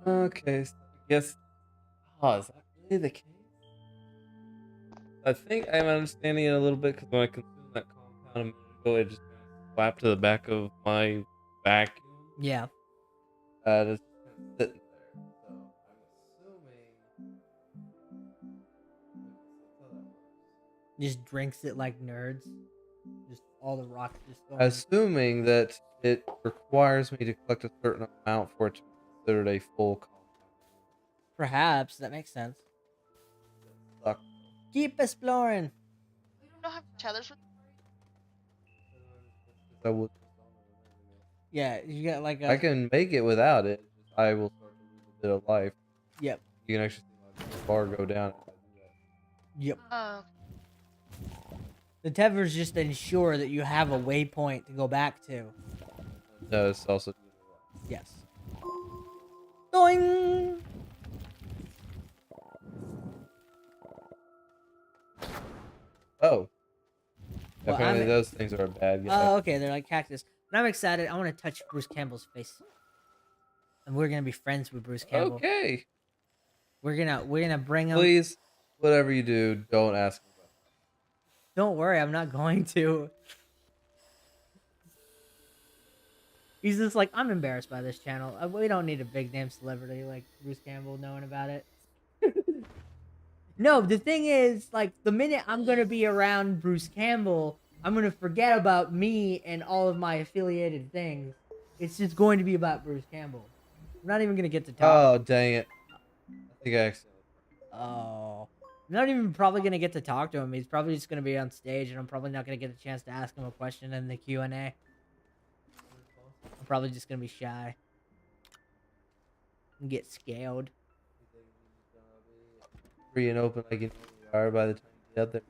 Okay, so I guess. Oh, is that really the case? I think I'm understanding it a little bit because when I consumed that compound a minute ago, it just kind of slapped to the back of my vacuum. Yeah. Just kind of sitting there. So I'm assuming. That's how that works. Just drinks it like nerds. Just all the rocks just going. Assuming that it requires me to collect a certain amount for it to be considered a full compound. Perhaps that makes sense. Suck. Keep exploring. You don't have tethers with I would. Yeah, you got like a. I can make it without it. I will start to lose a bit of life. Yep. You can actually see my bar go down if I do that. Yep. Oh, The tethers just ensure that you have a waypoint to go back to. No, it's also. Yes. Doing. Oh. Well, Apparently I'm- those things are a bad guy. Oh, okay. They're like cactus. But I'm excited. I want to touch Bruce Campbell's face, and we're gonna be friends with Bruce Campbell. Okay. We're gonna bring him. Please, whatever you do, don't ask me about Don't worry, I'm not going to. He's just like, I'm embarrassed by this channel. We don't need a big name celebrity like Bruce Campbell knowing about it. No, the thing is, like, the minute I'm gonna be around Bruce Campbell, I'm gonna forget about me and all of my affiliated things. It's just going to be about Bruce Campbell. I'm not even gonna get to talk. Oh, dang it. I think I accidentally. Oh. I'm not even probably gonna get to talk to him. He's probably just gonna be on stage, and I'm probably not gonna get a chance to ask him a question in the Q&A. I'm probably just gonna be shy and get scared. Free and open like you normally are by the time you get out there.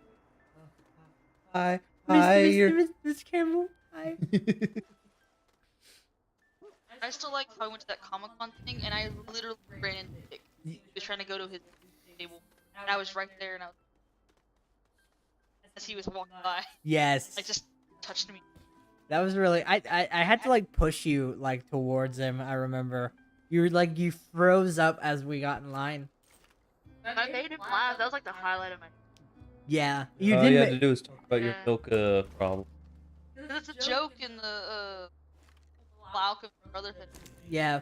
Hi. Mr. Hi, you're. Mr. Campbell, hi. still like how I went to that Comic Con thing and I literally ran into Dick. He was trying to go to his table, and I was right there, and as he was walking by, Yes. like just touched me. That was really I had to like push you like towards him. I remember you were like you froze up as we got in line. I made him laugh. That was like the highlight of my. Yeah, you All did. you had to do is talk about your Yeah. milk problem. That's a joke in the Alchemist Brotherhood Yeah,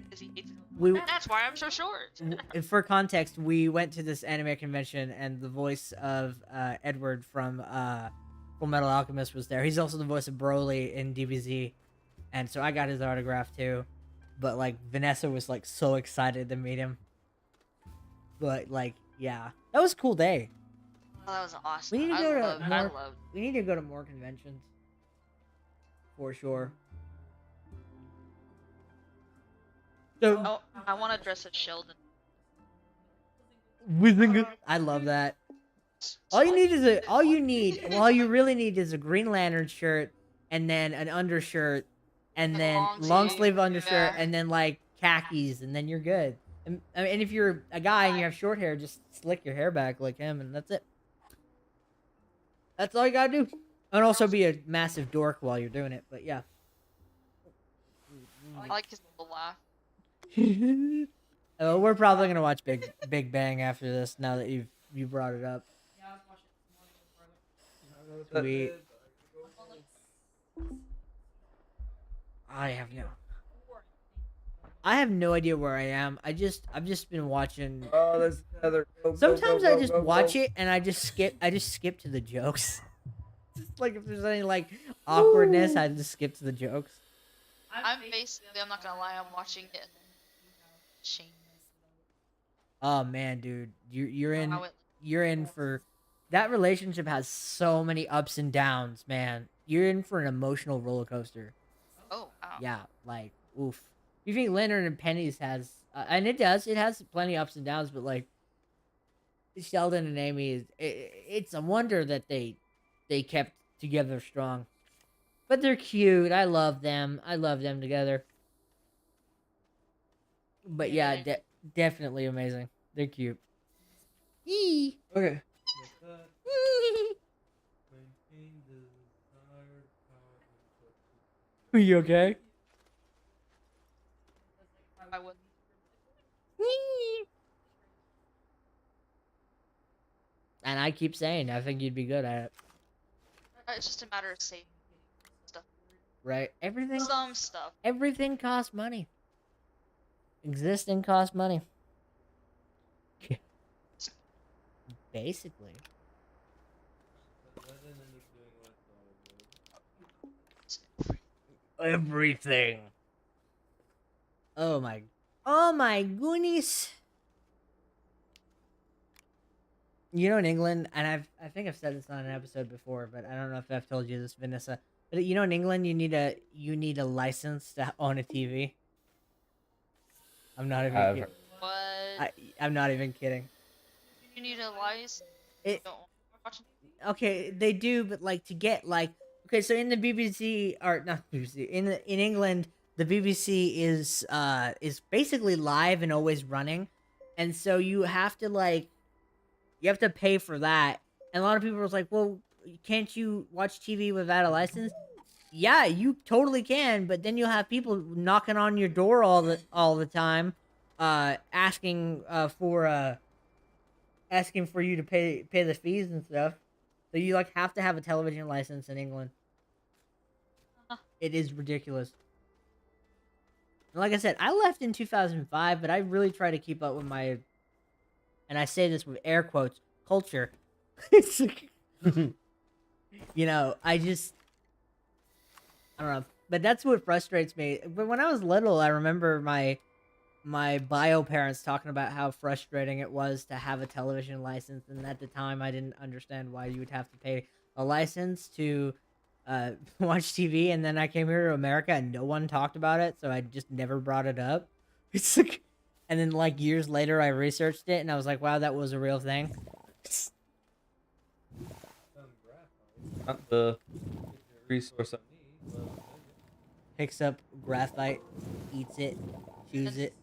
because he hates it. we. That's why I'm so short. For context, we went to this anime convention, and the voice of Edward from Full Metal Alchemist was there. He's also the voice of Broly in DBZ, and so I got his autograph too. But like Vanessa was like so excited to meet him. But like, yeah, that was a cool day. Oh, that was awesome. We need to go to I more. loved. We need to go to more conventions. For sure. So, Oh, I want to dress as Sheldon. I love that. All you need is all you really need is a Green Lantern shirt, and then an undershirt, and And then long long sleeve, sleeve undershirt, yeah. and then like khakis, and then you're good. And if you're a guy and you have short hair, just slick your hair back like him, and that's it. That's all you gotta do. And also be a massive dork while you're doing it, but yeah. I like his little laugh. Oh, we're probably gonna watch Big Bang after this. Now that you brought it up. Sweet. I have no idea where I am. I've just been watching. Oh, there's Heather. Sometimes I just watch it and I just skip to the jokes. Just like if there's any like awkwardness, I just skip to the jokes. I'm basically, I'm not gonna lie, I'm watching it. Shame. Oh man, dude, you're in How it- you're in for that relationship has so many ups and downs, man. You're in for an emotional roller coaster. Oh, wow. Yeah, like oof. You think Leonard and Penny's has, and it has plenty of ups and downs, but like Sheldon and Amy it's a wonder that they kept together strong. But they're cute. I love them. I love them together. But yeah, definitely amazing. They're cute. Yee. Okay. Are you okay? I would. And I keep saying, I think you'd be good at it, It's just a matter of saving stuff. right? Some stuff. Everything costs money. Existing costs money. Basically. Everything. Oh my goodness. You know, in England, and I think I've said this on an episode before, but I don't know if I've told you this, Vanessa. But you know, in England, you need a license to own a TV. I'm not even kidding. What? I'm not even kidding. You need a license. It, Don't watch it. okay, they do, but like to get like okay, so in the BBC or not BBC in England, the BBC is basically live and always running, and so you have to pay for that. And a lot of people was like, well, can't you watch TV without a license? Yeah, you totally can, but then you'll have people knocking on your door all the time, asking for you to pay the fees and stuff. So you like have to have a television license in England. It is ridiculous. And like I said, I left in 2005, but I really try to keep up with my, and I say this with air quotes, culture. It's like, you know, I don't know, but that's what frustrates me. But when I was little, I remember my bio parents talking about how frustrating it was to have a television license, and at the time I didn't understand why you would have to pay a license to watch TV. And then I came here to America and no one talked about it, so I just never brought it up. It's like, and then like years later I researched it and I was like, wow, that was a real thing. Not the resource I need. picks up graphite, eats it, chews it,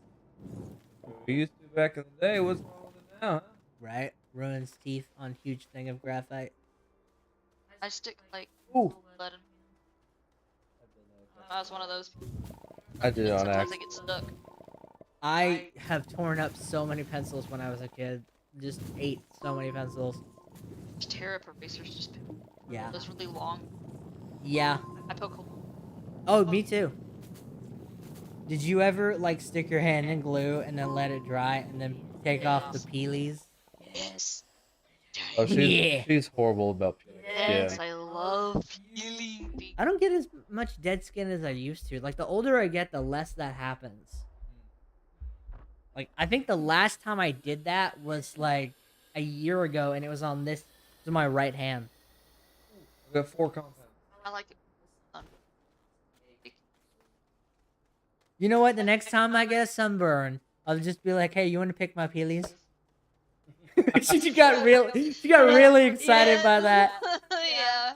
We used to back in the day. What's wrong with it now? Huh? right? Ruins teeth on huge thing of graphite. I stick like Ooh. lead in. I was one of those. I did it And on sometimes I accident. get stuck. I have torn up so many pencils when I was a kid. Just ate so many pencils. Just tear up erasers. Just Yeah. those really long. Yeah. I poke. Oh, me too. Did you ever like stick your hand in glue and then let it dry and then take off the peelies? Yes. Oh, Yeah. she's horrible about peeling. Yes, Yeah. I love peeling things. I don't get as much dead skin as I used to. Like the older I get, the less that happens. Like I think the last time I did that was like a year ago, and it was on this to my right hand. I've got 4 compounds. I like it. You know what? The next time I get a sunburn, I'll just be like, "Hey, you want to pick my peelies?" She got really excited by that. Yeah.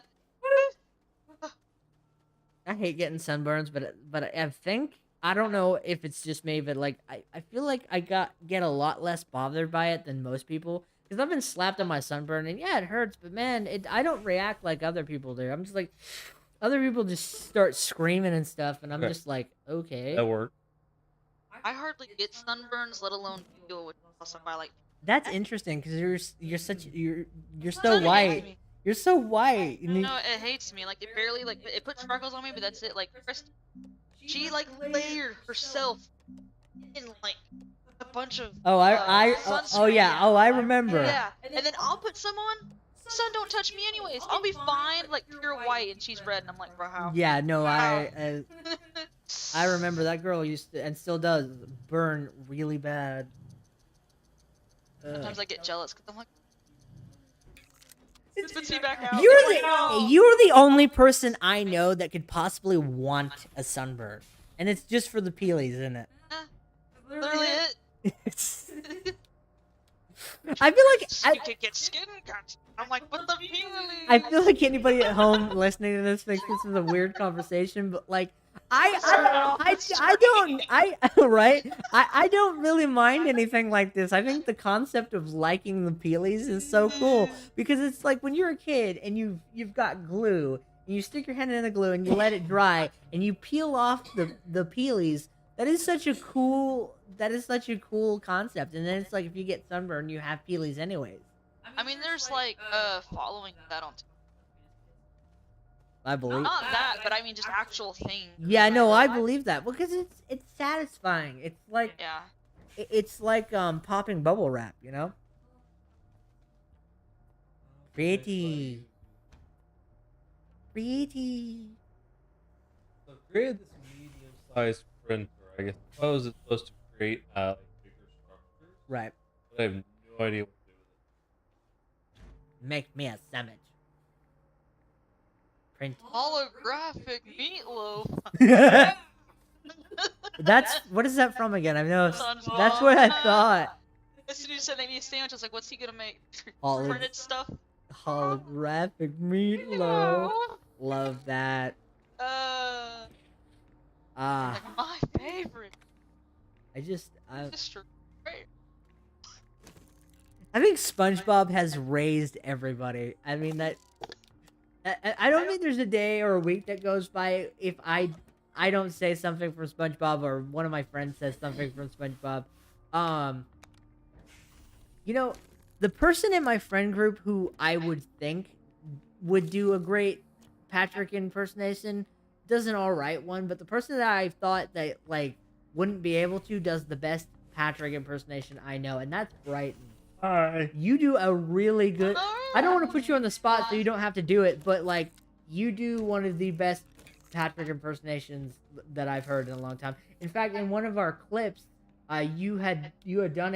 I hate getting sunburns, but I think I don't know if it's just me, but like I feel like I get a lot less bothered by it than most people because I've been slapped on my sunburn and yeah, it hurts, but man, I don't react like other people do. I'm just like other people just start screaming and stuff, and I'm Okay. just like, okay, That worked. I hardly get sunburns, let alone feel with also by like. that's interesting because you're so Sun hates white. me. You're so white. and you- No, it hates me. Like it barely like it puts sparkles on me, but that's it. Like Chris, she like layered herself in like a bunch of. Oh, oh sunscreen. yeah, oh I remember. Yeah, and then I'll put some on. Sun don't touch me anyways. I'll be fine, like pure white, and she's red, and I'm like, bro, how? Yeah, no, Wow. I remember that girl used to and still does burn really bad. Sometimes I get jealous because I'm like, puts me back out. You're I'm the like, no. you're the only person I know that could possibly want a sunburn, and it's just for the peelies, isn't it? Literally it. I feel like You could get skin cuts. I'm like, but the peelies. I feel like anybody at home listening to this thinks this is a weird conversation, but like I don't right I don't really mind anything like this. I think the concept of liking the peelies is so cool because it's like when you're a kid and you've got glue and you stick your hand in the glue and you let it dry and you peel off the peelies. That is such a cool concept. And then it's like if you get sunburned, you have peelies anyways. I mean, there's like following that on. I believe. Not that, but I mean just actual thing. Yeah, no, I believe that because it's satisfying. It's like Yeah. it's like popping bubble wrap, you know? Pretty. So I created this medium-sized printer. I guess suppose it's supposed to create like bigger structures, Right. but I have no idea what to do with Make me a sandwich. Print. Holographic meatloaf. That's what is that from again? I know SpongeBob. that's what I thought. As soon as you said they need a sandwich, I was like, what's he gonna make? Holo- Printed stuff? Holographic meatloaf. Love that. Ah, Like my favorite. I Mr. Great. I think SpongeBob has raised everybody. I mean that. I don't think there's a day or a week that goes by if I don't say something from SpongeBob or one of my friends says something from SpongeBob. You know, the person in my friend group who I would think would do a great Patrick impersonation does an alright one, but the person that I thought that like wouldn't be able to does the best Patrick impersonation I know, and that's Brighton. Hi. You do a really good. I don't want to put you on the spot so you don't have to do it, but like you do one of the best Patrick impersonations that I've heard in a long time. In fact, in one of our clips, you had done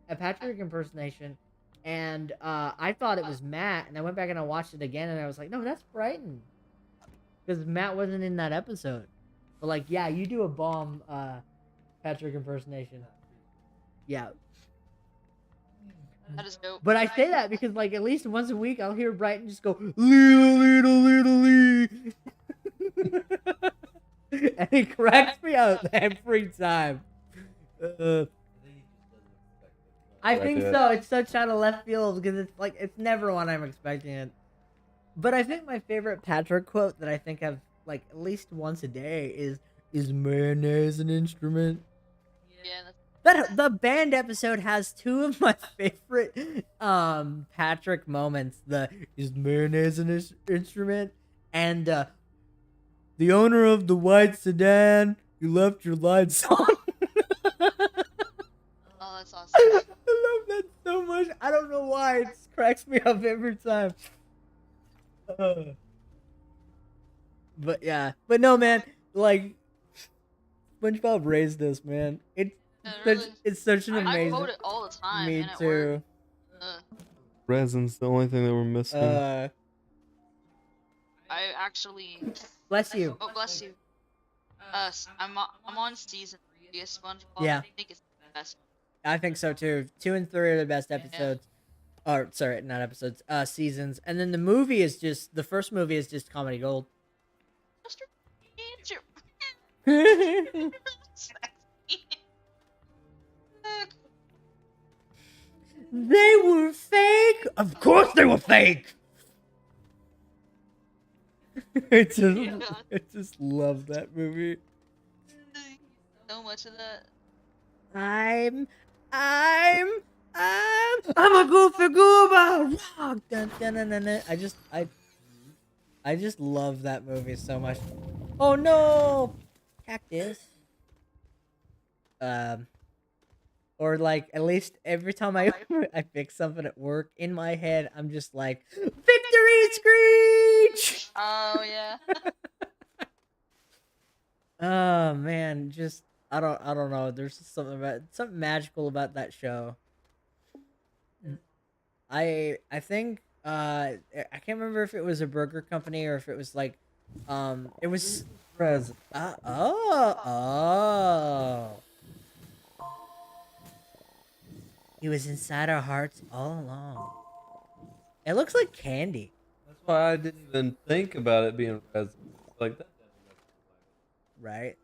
a Patrick impersonation, and I thought it was Matt, and I went back and I watched it again, and I was like, no, that's Brighton, because Matt wasn't in that episode. But like, yeah, you do a bomb Patrick impersonation. Yeah. That is dope. But I say that because, like, at least once a week, I'll hear Brighton just go, "Little, little, little, lee." and he cracks me up every time. I think so. It's such out of left field because it's like it's never when I'm expecting it. But I think my favorite Patrick quote that I think of like at least once a day is mayonnaise an instrument? Yeah, The band episode has two of my favorite Patrick moments. The is mayonnaise an instrument and the owner of the white sedan, you left your lights on. oh, that's awesome. I love that so much. I don't know why it cracks me up every time. But yeah, but no, man. Like SpongeBob raised us, man. It's such an I amazing. quote it all the time. Me and it too. works. Resin's the only thing that we're missing. I actually. Bless you. Oh, bless you. I'm on season 3 of SpongeBob. Yeah. I think it's the best. I think so too. 2 and 3 are the best episodes. Or sorry, not episodes. Seasons. And then the movie is just the first movie is just comedy gold. Mr. They were fake. Of course they were fake. I just love that movie. So much of that. I'm a goofy goober. Rock. Dun, dun, dun, dun, dun. I just love that movie so much. Oh no, cactus. Or like at least every time I fix something at work in my head, I'm just like victory screech. Oh yeah. Oh man, just I don't know. There's just something magical about that show. I think I can't remember if it was a burger company or if it was like it was oh. He was inside our hearts all along. It looks like candy. That's why I didn't even think about it being resin. Like that. Right?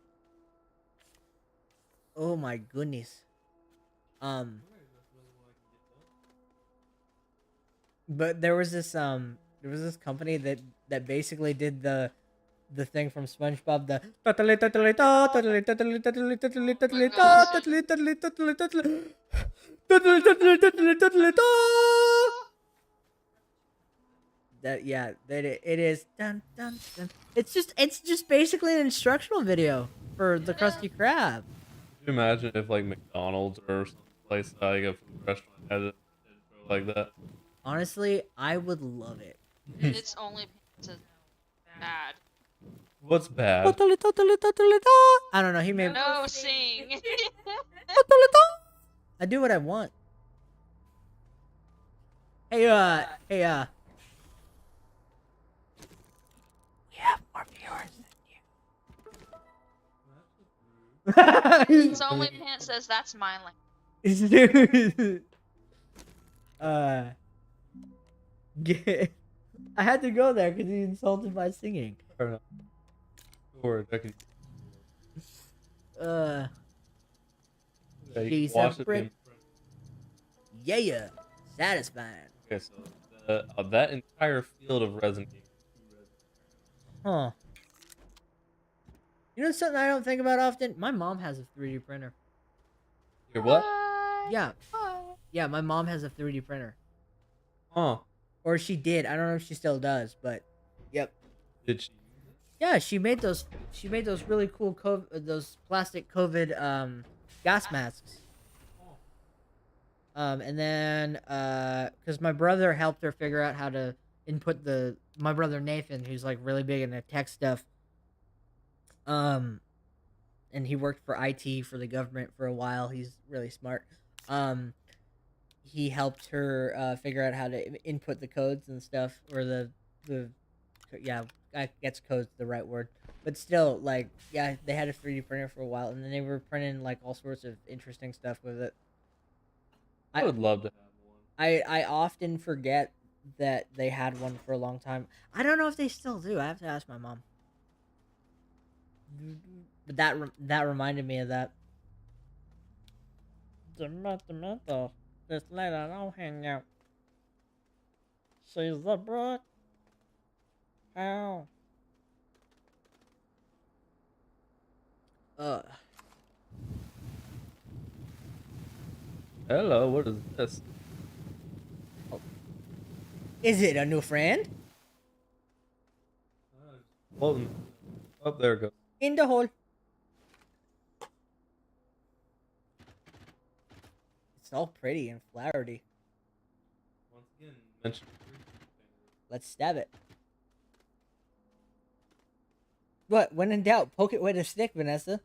Oh my goodness. But there was this company that basically did the thing from SpongeBob, the that it is dun, dun, dun. It's just basically an instructional video for the Krusty Krab. Could you imagine if like McDonald's or some place like a food restaurant had a show like that? Honestly, I would love it. It's only bad. What's bad? I don't know. He made No, sing. I do what I want. Hey, we have more viewers than you. It's only Pants says that's my lane. I had to go there because he insulted my singing. Fair enough. Or I could. Uh, Yeah, you She's can a watch it brick. being- yeah, satisfying. Okay, so that entire field of resin games. Huh. You know something I don't think about often? My mom has a 3D printer. Your what? Yeah. Yeah, my mom has a 3D printer. Huh? Or she did. I don't know if she still does, but yep. Did she? Yeah, she made those really cool those plastic COVID gas masks. And then cuz my brother helped her figure out how to input my brother Nathan, who's like really big into tech stuff. And he worked for IT for the government for a while. He's really smart. He helped her figure out how to input the codes and stuff, or the I guess code's the right word, but still, like, yeah, they had a 3D printer for a while, and then they were printing like all sorts of interesting stuff with it. I would love to have one. I often forget that they had one for a long time. I don't know if they still do. I have to ask my mom. But that reminded me of that. Samantha, this lady don't hang out. She's the brook. Ow. Hello, what is this? Is it a new friend? Floating. Oh, there it goes. In the hole. It's all pretty and flowery. Once again, mention Let's stab it. What? When in doubt, poke it with a stick, Vanessa.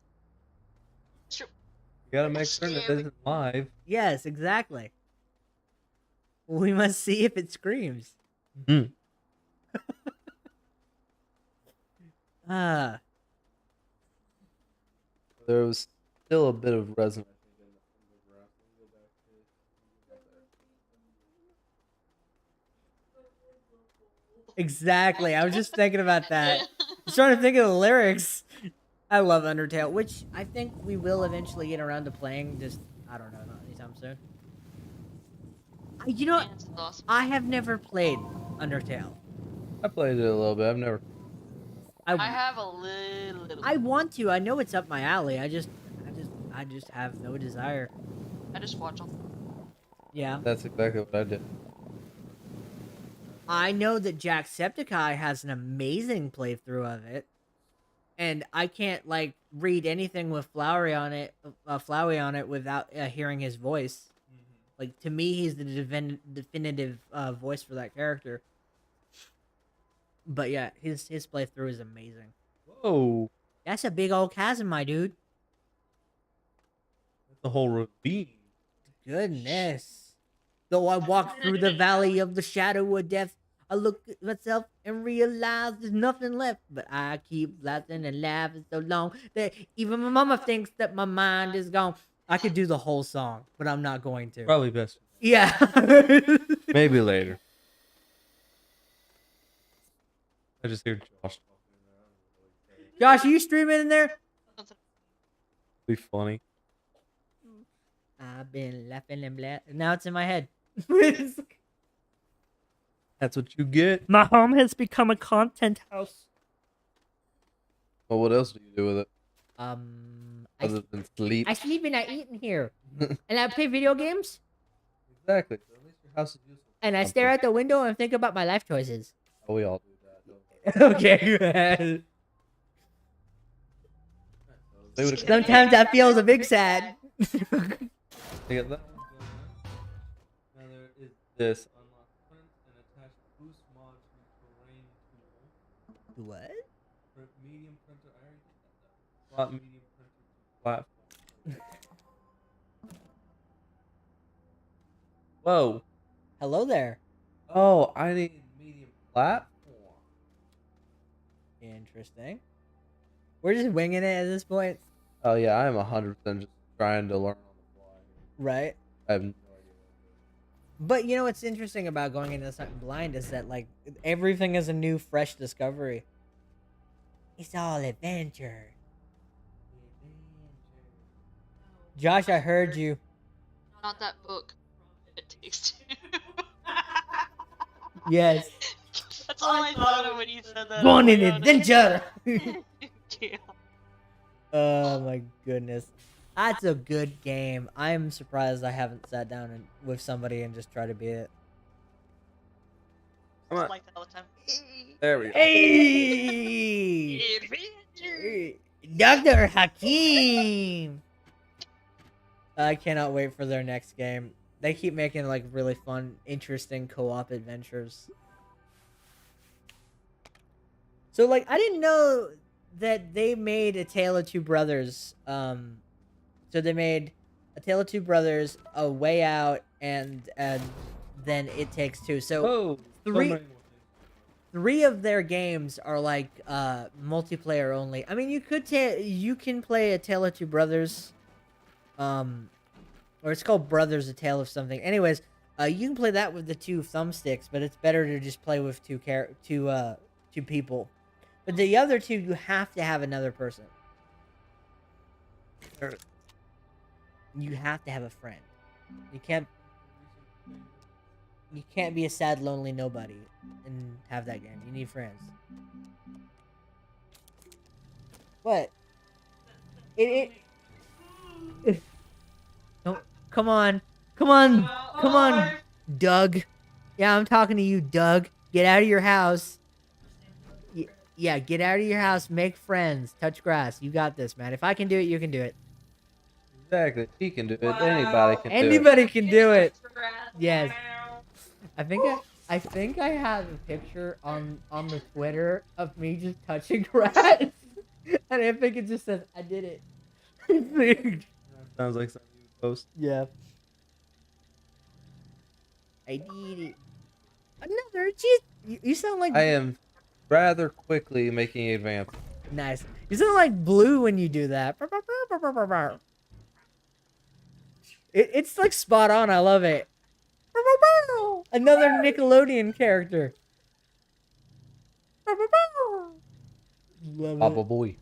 Sure. you gotta make sure that it isn't live. Yes, exactly. We must see if it screams. Mm. Ah. There was still a bit of resin, I think, in the grass. Let me go back to Exactly. I was just thinking about that. I was trying to think of the lyrics. I love Undertale, which I think we will eventually get around to playing. Just, I don't know, not anytime soon. You know what? Man, this is awesome. I have never played Undertale. I played it a little bit. I've never. I have a little. I want to. I know it's up my alley. I just have no desire. I just watch them. Yeah. That's exactly what I did. I know that Jacksepticeye has an amazing playthrough of it, and I can't like read anything with Flowey on it without hearing his voice. Like to me, he's the definitive voice for that character. But yeah, his playthrough is amazing. Whoa! That's a big old chasm, my dude. That's the whole ravine. Goodness. Though I walk through the valley of the shadow of death, I look at myself and realize there's nothing left. But I keep laughing and laughing so long that even my mama thinks that my mind is gone. I could do the whole song, but I'm not going to. Probably best. Yeah. Maybe later. I just hear Josh talking there. Josh, are you streaming in there? Be funny. I've been laughing and laughing. Now it's in my head. That's what you get. My home has become a content house. Well, what else do you do with it I other than sleep? sleep and I eat in here. And I play video games. Exactly. So at least your house is useful. And I stare at the window and think about my life choices. Oh, we all do that. Don't we? Okay. They would've- Sometimes I feel a big sad. They got that one going on. Now there is this unlock print and attach boost mod to terrain tool. What? Print medium printer. I already did that. Slot medium printer to platform. Whoa. Hello there. Oh, I need medium platform. Interesting. We're just winging it at this point, Oh yeah, I'm 100% just trying to learn on the fly. right? I have no idea. But you know what's interesting about going into something blind is that like everything is a new, fresh discovery. It's all adventure. Josh, I heard you. Not that book. It takes two. Yes. That's all I thought of when you said that. Born Oh in my God. adventure. Yeah. Oh my goodness. That's a good game. I'm surprised I haven't sat down with somebody and just tried to beat it. Come on. Like that all the time. There we go. Hey! Adventure. Dr. Hakeem! I cannot wait for their next game. They keep making like really fun, interesting co-op adventures. So like I didn't know that they made A Tale of Two Brothers. So they made A Tale of Two Brothers, A Way Out, and then It Takes Two. So Whoa. three of their games are like multiplayer only. I mean, you can play A Tale of Two Brothers, or it's called Brothers: A Tale of Something. Anyways, you can play that with the two thumbsticks, but it's better to just play with two people. But the other two, you have to have another person. You have to have a friend. You can't be a sad, lonely nobody and have that game. You need friends. What? No, come on. Come on. Come on, Doug. Yeah, I'm talking to you, Doug. Get out of your house. Yeah, get out of your house. Make friends. Touch grass. You got this, man. If I can do it, you can do it. Exactly. He can do it. Anybody can do it. Anybody can do it. Yes. I think I have a picture on the Twitter of me just touching grass, and I think it just says I did it. Sounds like something you would post. Yeah. I did it. Another cheese. You sound like I am rather quickly making advances. nice. You sound like Blue when you do that. It's like spot on. I love it. Another Nickelodeon character. Love Papa it. boy.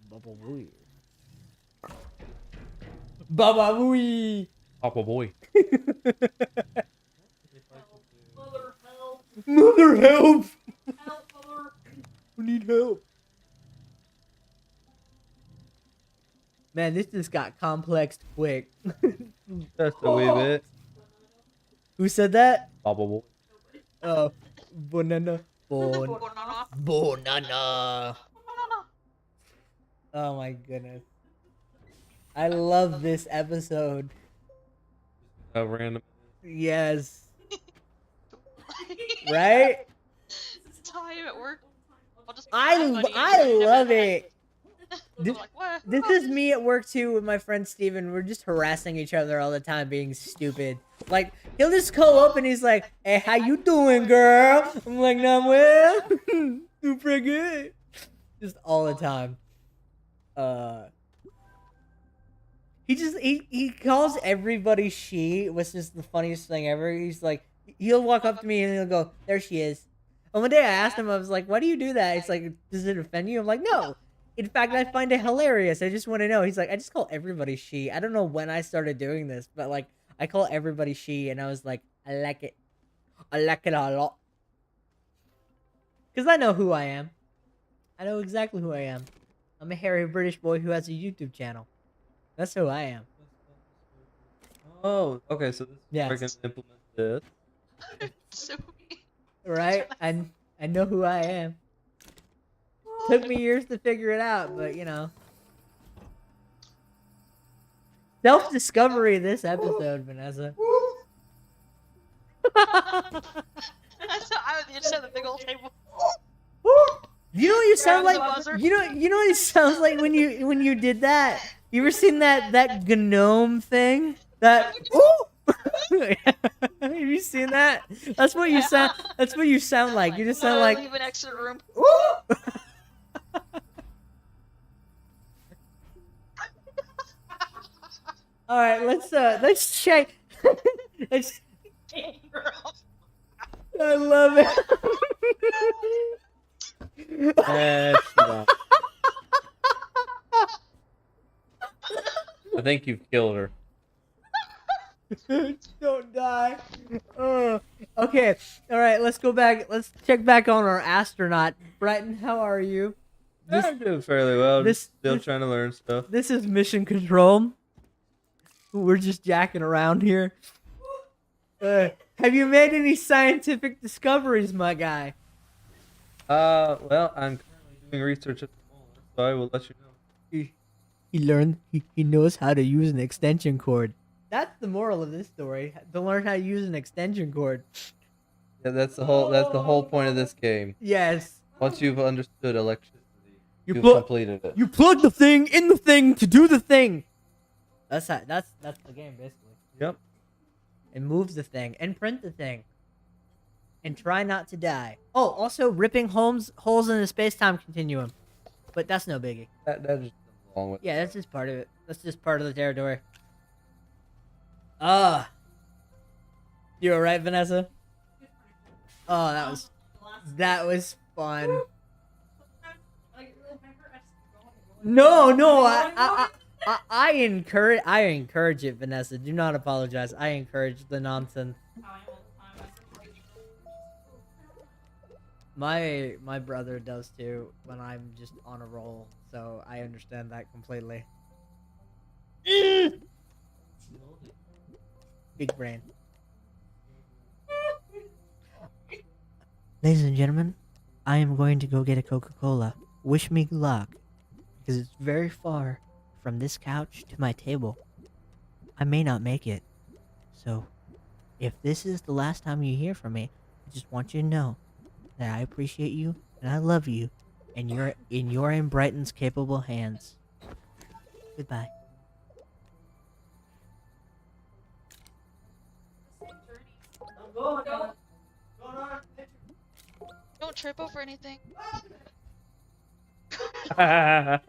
Baba Booey. Baba Booey. Papa boy. Mother, help! We need help. Man, this just got complex quick. Just a wee bit. Who said that? Papa boy. Banana. Banana. Oh my goodness. I love this episode. How random. Yes. Right? Time at work. I'll just I love it. I'm like, what? This is me at work too with my friend Steven. We're just harassing each other all the time, being stupid. Like, he'll just go up and he's like, "Hey, how you doing, girl?" I'm like, "Nah, well, doing pretty good." Just all the time. He calls everybody she, which is the funniest thing ever. He's like, he'll walk up to me and he'll go, "There she is." And one day I asked him, I was like, "Why do you do that?" It's like, "Does it offend you?" I'm like, "No. In fact, I find it hilarious. I just want to know." He's like, "I just call everybody she." I don't know when I started doing this, but like, I call everybody she, and I was like, I like it. I like it a lot. Because I know who I am. I know exactly who I am. I'm a hairy British boy who has a YouTube channel. That's who I am. Oh, okay. So this is where I Yes. can implement this. So Right? I know who I am. Took me years to figure it out, but you know. Self-discovery this episode, Vanessa. That's how I would just have the big old table. You know what you sound Grab the like? buzzer. You know what it sounds like when you did that? You ever seen that gnome thing? That Have you seen that? That's what you sound. That's what you sound like. You just sound like. Leave an exit room. All right, let's check. let's. I love it. I think you've killed her. Don't die. Okay. All right. Let's go back. Let's check back on our astronaut. Brighton, how are you? I'm doing fairly well. this- Still this- trying to learn stuff. This is mission control. We're just jacking around here. Have you made any scientific discoveries, my guy? Well, I'm currently doing research at the moment, so I will let you know. He learned. He knows how to use an extension cord. That's the moral of this story. To learn how to use an extension cord. Yeah, that's the whole point of this game. Yes. Once you've understood electricity, You you've put- completed it. You plug the thing in the thing to do the thing. That's the game basically. Yep. And moves the thing and print the thing. And try not to die. Oh, also ripping holes in the space-time continuum. But that's no biggie. That just comes along with. Yeah, that's just part of it. That's just part of the territory. You alright, Vanessa? Oh, that was fun. No, I encourage it, Vanessa. Do not apologize. I encourage the nonsense. My brother does too when I'm just on a roll, so I understand that completely. Big brain. Ladies and gentlemen, I am going to go get a Coca-Cola. Wish me luck, because it's very far from this couch to my table. I may not make it, so if this is the last time you hear from me, I just want you to know that I appreciate you and I love you, and you're in Brighton's capable hands. Goodbye. Don't trip over anything. I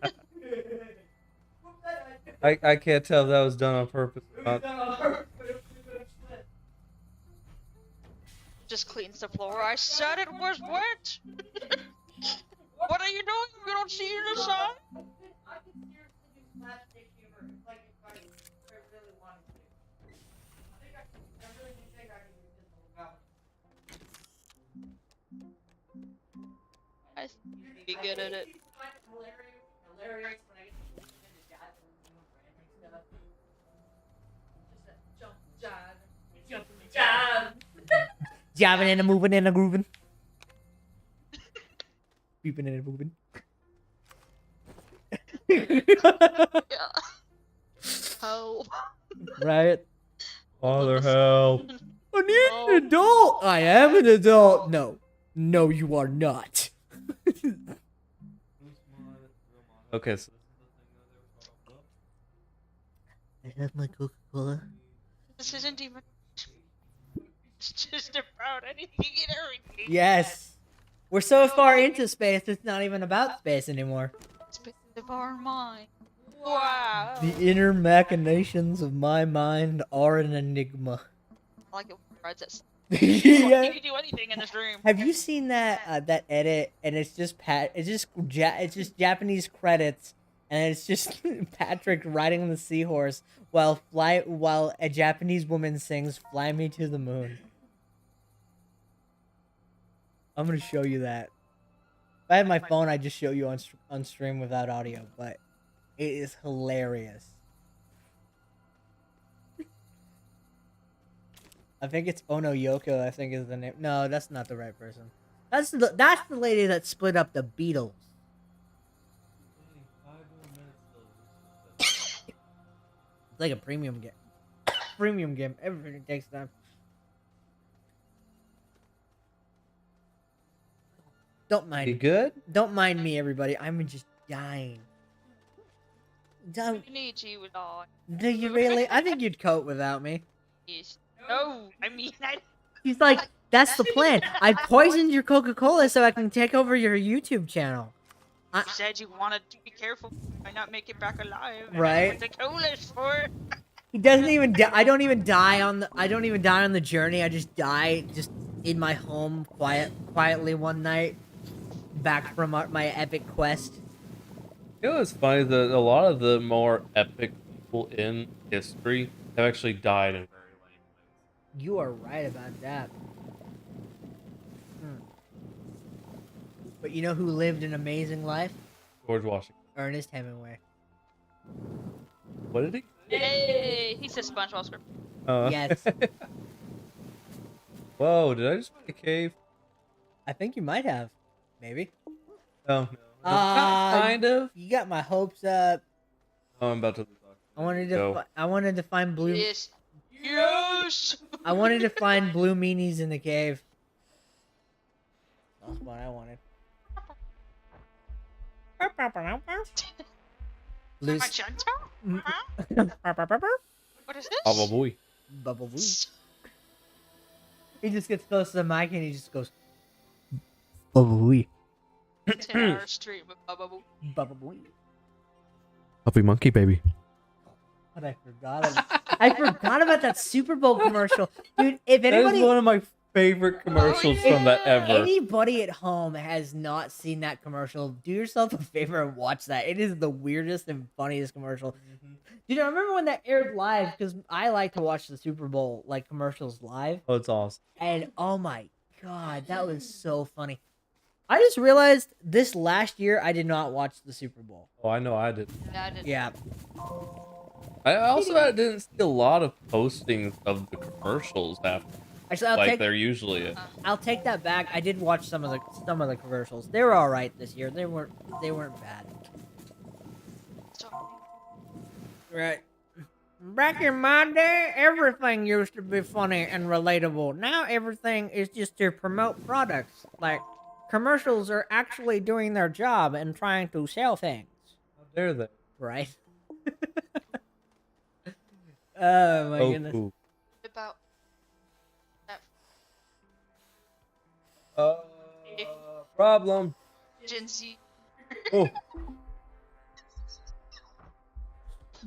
can't tell if that was done on purpose or not. Just cleans the floor. I said it was wet. What are you doing? You don't see the sign? I think you'd be good at it. Jabbing and a moving and a grooving. Beeping and a moving. Yeah. Oh. Right? Father, help. I need an adult. I am an adult. No. No, you are not. Okay, so I have my Coca-Cola. This isn't even. It's just about anything and everything. Yes. We're so far into space, it's not even about space anymore. Space of our mind. Wow. The inner machinations of my mind are an enigma. I like it when it rides that. Yeah. You can do anything in this room. Have you seen that that edit? And it's just it's just Japanese credits, and it's just Patrick riding on the seahorse while a Japanese woman sings "Fly Me to the Moon." I'm gonna show you that. If I had my phone, I'd just show you on stream without audio, but it is hilarious. I think it's Ono Yoko, I think is the name. No, that's not the right person. That's the lady that split up the Beatles. It's like a premium game. Premium game. Everything takes time. Don't mind you me. good? Don't mind me, everybody. I'm just dying. Don't. You need you and all. Do you really? I think you'd cope without me. Yes. No, I mean I. He's like, that's the plan. I poisoned your Coca-Cola so I can take over your YouTube channel. You said you wanted to be careful. I not make it back alive. And Right. that's what the cool is for. He doesn't even. I don't even die on the. I don't even die on the journey. I just die just in my home, quietly one night, back from my epic quest. You know, it's funny that a lot of the more epic people in history have actually died in very lame ways. You are right about that. But you know who lived an amazing life? George Washington. Ernest Hemingway. What did he? Hey, he says SpongeBob SquarePants. Yes. Whoa! Did I just find a cave? I think you might have. Maybe. No. Kind of. You got my hopes up. Oh, I'm about to. I wanted to. Go. I wanted to find blue. Yes. Yes. I wanted to find blue meanies in the cave. That's what I wanted. Blue. Magenta? Huh? What is this? Oh boy. Bubble woo. He just gets close to the mic and he just goes. Bubble wee. 10-hour stream of Bubba Boo. Bubble wee. Puppy monkey baby. But I forgot. I forgot about that Super Bowl commercial, dude. If That anybody, is one of my favorite commercials from that ever. Anybody at home has not seen that commercial, do yourself a favor and watch that. It is the weirdest and funniest commercial. Dude, I remember when that aired live because I like to watch the Super Bowl like commercials live. Oh, it's awesome. And oh my god, that was so funny. I just realized this last year I did not watch the Super Bowl. Oh, I know I did. Yeah, I didn't. Yeah. I also didn't see a lot of postings of the commercials after, Actually, they're usually. I'll take that back. I did watch some of the commercials. They were all right this year. They weren't bad. Right. Back in my day, everything used to be funny and relatable. Now everything is just to promote products. Like commercials are actually doing their job and trying to sell things. How dare they? Right. Oh my Oh, goodness. cool. About that Problem. Gen Z. Oh,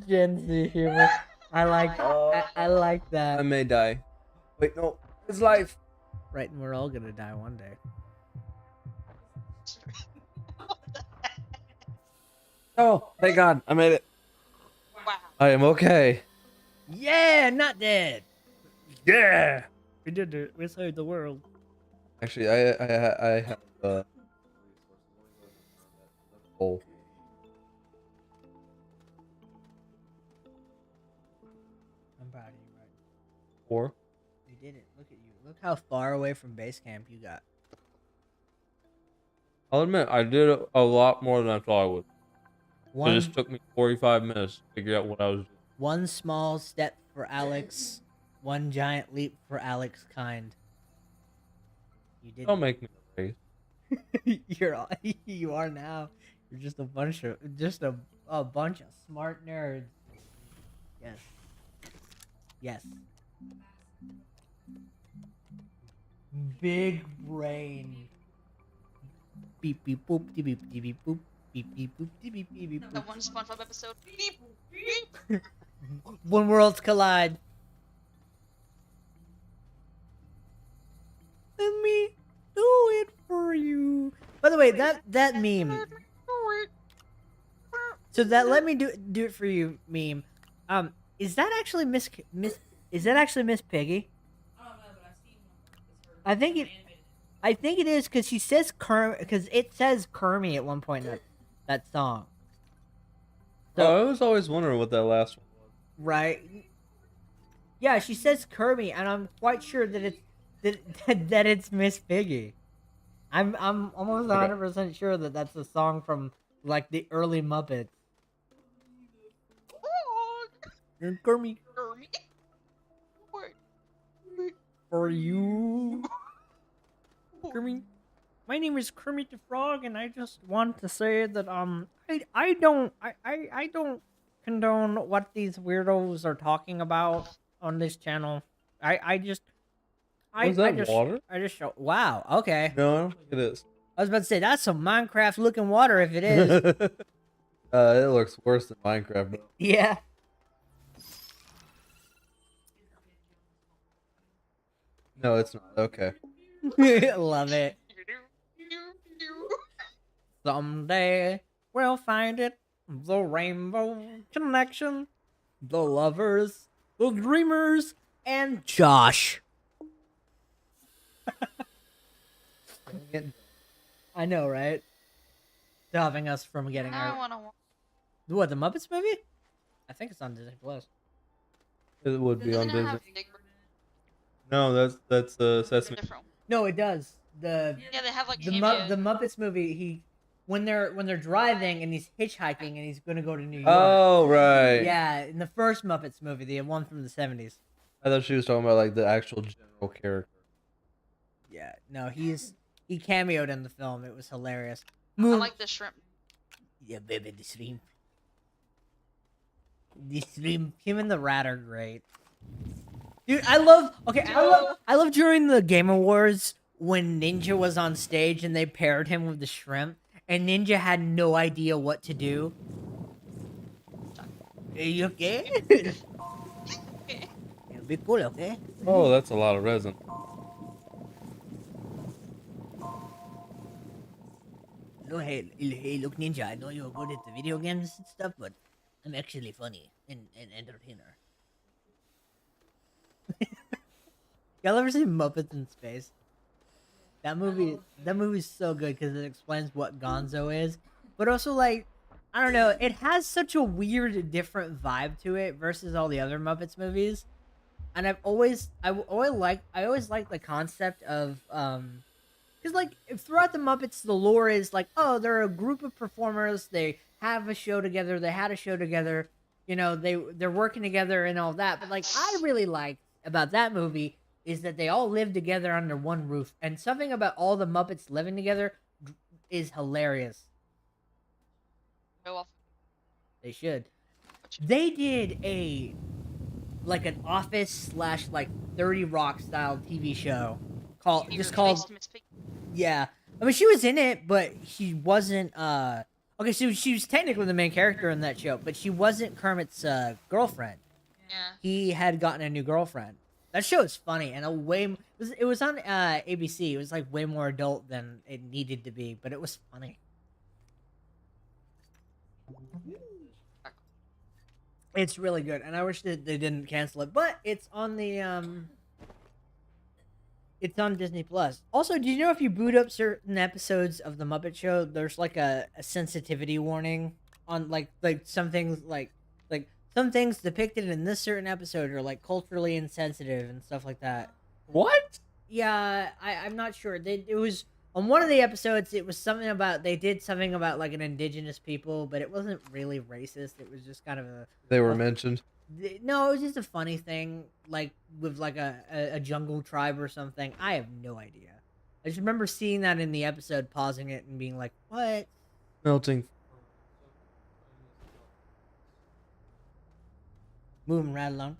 Gen Z humor. I like I that. may die. Wait, no. It's life. Right, and we're all gonna die one day. Oh, thank God. I made it. Wow. I am okay. Yeah, not dead. Yeah. We did it. We saved the world. Actually, I have oh. I'm proud of you, right? 4. You did it. Look at you. Look how far away from base camp you got. I'll admit, I did a lot more than I thought I would. One, It just took me 45 minutes to figure out what I was doing. one small step for Alex, one giant leap for Alex kind. You did. Don't make me race. You are now. You're just a bunch of smart nerds. Yes. Yes. Big brain. Beep beep boop beep beep beep beep boop beep beep boop beep beep beep beep That boop. one SpongeBob episode. Beep, beep. When worlds collide. Let me do it for you. By the way, that meme. So that let me do it for you meme. Is that actually Miss Piggy? I don't know, but I've seen one. I think it is because she says because it says Kermie at one point in that song. Oh, I was always wondering what that last one was. Right. Yeah, she says Kirby, and I'm quite sure that it's that it's Miss Piggy. I'm almost 100% sure that that's a song from like the early Muppets. And Kermit for you. Kermit. My name is Kermit the Frog, and I just want to say that I don't condone what these weirdos are talking about on this channel. Was that water? I just show. Wow. Okay. No, I don't think it is. I was about to say that's some Minecraft looking water if it is. It looks worse than Minecraft, bro. Yeah. No, it's not. Okay. Love it. Someday we'll find it. The rainbow connection. The lovers. The dreamers. And Josh. I know, right? Stopping us from getting I our... wanna. What, the Muppets movie? I think it's on Disney Plus. It would be on Doesn't it have Disney. Big Bird? No, that's Sesame. Different. No, it does. Yeah, they have like The cameo. Muppets movie, when they're driving and he's hitchhiking and he's gonna go to New York. Oh, right. Yeah, in the first Muppets movie, the one from the 70s. I thought she was talking about like the actual general character. Yeah, no, he cameoed in the film. It was hilarious. I like the shrimp. Yeah, baby, the shrimp. The shrimp. Him and the rat are great. Dude, I love during the Game Awards when Ninja was on stage and they paired him with the shrimp, and Ninja had no idea what to do. Are you okay? It'll be cool, okay? Oh, that's a lot of resin. No, hey, look, Ninja. I know you're good at the video games and stuff, but I'm actually funny and entertainer. Y'all ever seen Muppets in Space? That movie's so good because it explains what Gonzo is, but also like, I don't know, it has such a weird, different vibe to it versus all the other Muppets movies. And I always like the concept of because like throughout the Muppets, the lore is like, oh, they're a group of performers. They have a show together. They had a show together. You know, they're working together and all that. But like, I really like about that movie is that they all live together under one roof, and something about all the Muppets living together is hilarious. Go off. They should. They did a like an Office slash like 30 Rock style TV show called You just were called faced Miss Piggy. Yeah. I mean, she was in it, but she wasn't. Okay, so she was technically the main character in that show, but she wasn't Kermit's girlfriend. Yeah. He had gotten a new girlfriend. That show is funny and it was on ABC. It was like way more adult than it needed to be, but it was funny. It's really good, and I wish that they didn't cancel it, but it's on the It's on Disney Plus. Also, do you know if you boot up certain episodes of the Muppet Show, there's like a sensitivity warning on like some things like some things depicted in this certain episode are like culturally insensitive and stuff like that. What? Yeah, I'm not sure. It was on one of the episodes. It was something about they did something about like an indigenous people, but it wasn't really racist. It was just kind of They were a mentioned. no, it was just a funny thing, like with like a jungle tribe or something. I have no idea. I just remember seeing that in the episode, pausing it and being like, "What?" Melting. Moving right along.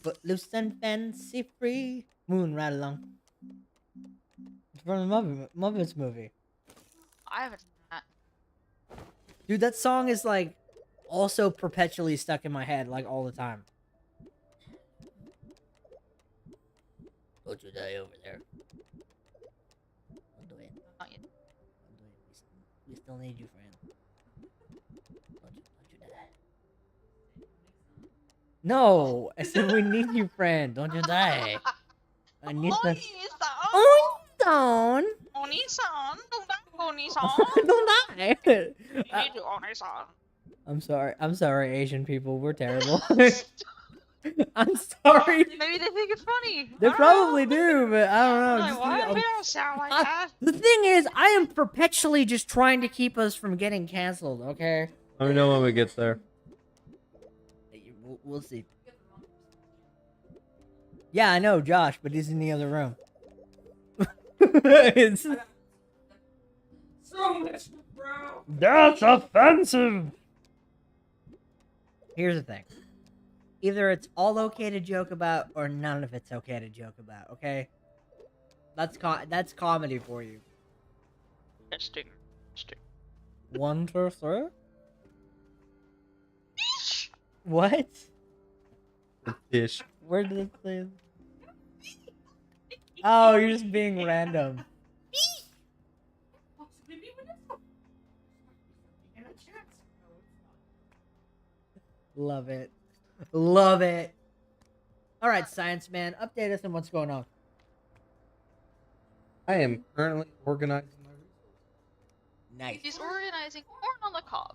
Footloose and fancy free. Moving right along. It's from the Muppets movie. I haven't seen that. Dude, that song is like also perpetually stuck in my head, like all the time. Don't you die over there. Don't do it. Not yet. Don't do it. We still need you, friend. Don't you die. No, I said we need you, friend. Don't you die. I need the. Oh, Don. Oni-san, don't die, Oni-san. Don't die. You need to Oni-san. I'm sorry, Asian people. We're terrible. I'm sorry. Maybe they think it's funny. They I don't probably know. do, but I don't know. Like, Just, what? We don't sound like that. the thing is, I am perpetually just trying to keep us from getting canceled. Okay. Let me know when we get there. We'll see. Yeah, I know Josh, but he's in the other room. It's... So much, bro. That's offensive. Here's the thing. Either it's all okay to joke about, or none of it's okay to joke about. Okay, that's comedy for you. Interesting. 1, 2, 3. What? Ish. Where did it say? Oh, you're just being random. Love it. Love it. All right, Science Man, update us on what's going on. I am currently organizing my resources. Nice. He's organizing corn on the cob.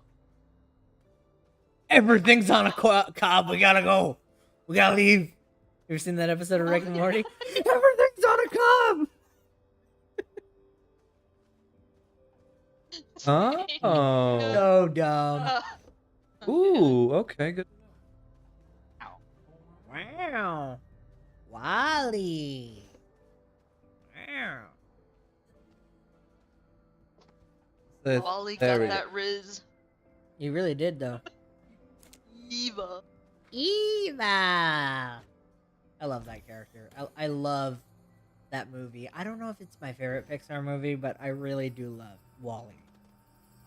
Everything's on a cob. We gotta go. We gotta leave. You ever seen that episode of Rick and Morty? Everything's on a cob. Oh. So dumb. Ooh, okay, good. Wow. Wally. Wow. Wally There got we go. that Riz. You really did, though. Eva. Eva. I love that character. I love that movie. I don't know if it's my favorite Pixar movie, but I really do love Wally.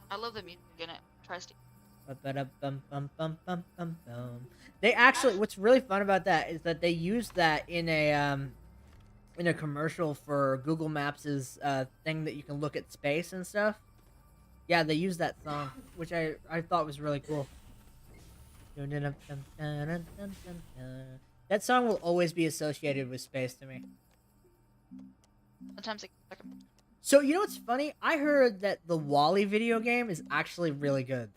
I love the music in it. Tries to. They actually, what's really fun about that is that they used that in a in a commercial for Google Maps' thing that you can look at space and stuff. Yeah, they use that song, which I thought was really cool. That song will always be associated with space to me. Sometimes like So you know what's funny? I heard that the Wally video game is actually really good.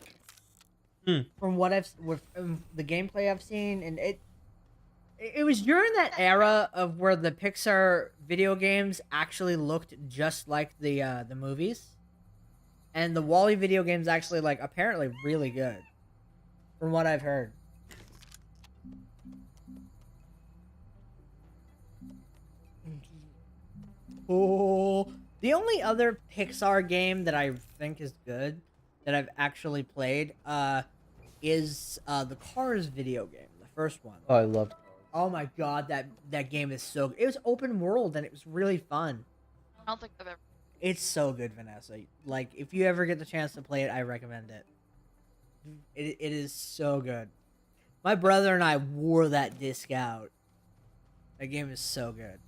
From what the gameplay I've seen, and it was during that era of where the Pixar video games actually looked just like the movies, and the Wally video games actually like apparently really good, from what I've heard. Oh, the only other Pixar game that I think is good that I've actually played is the Cars video game, the first one. Oh, I loved Cars. Oh my god, that game is so good. It was open world and it was really fun. I don't think I've ever. It's so good, Vanessa. Like if you ever get the chance to play it, I recommend it. It is so good. My brother and I wore that disc out. That game is so good.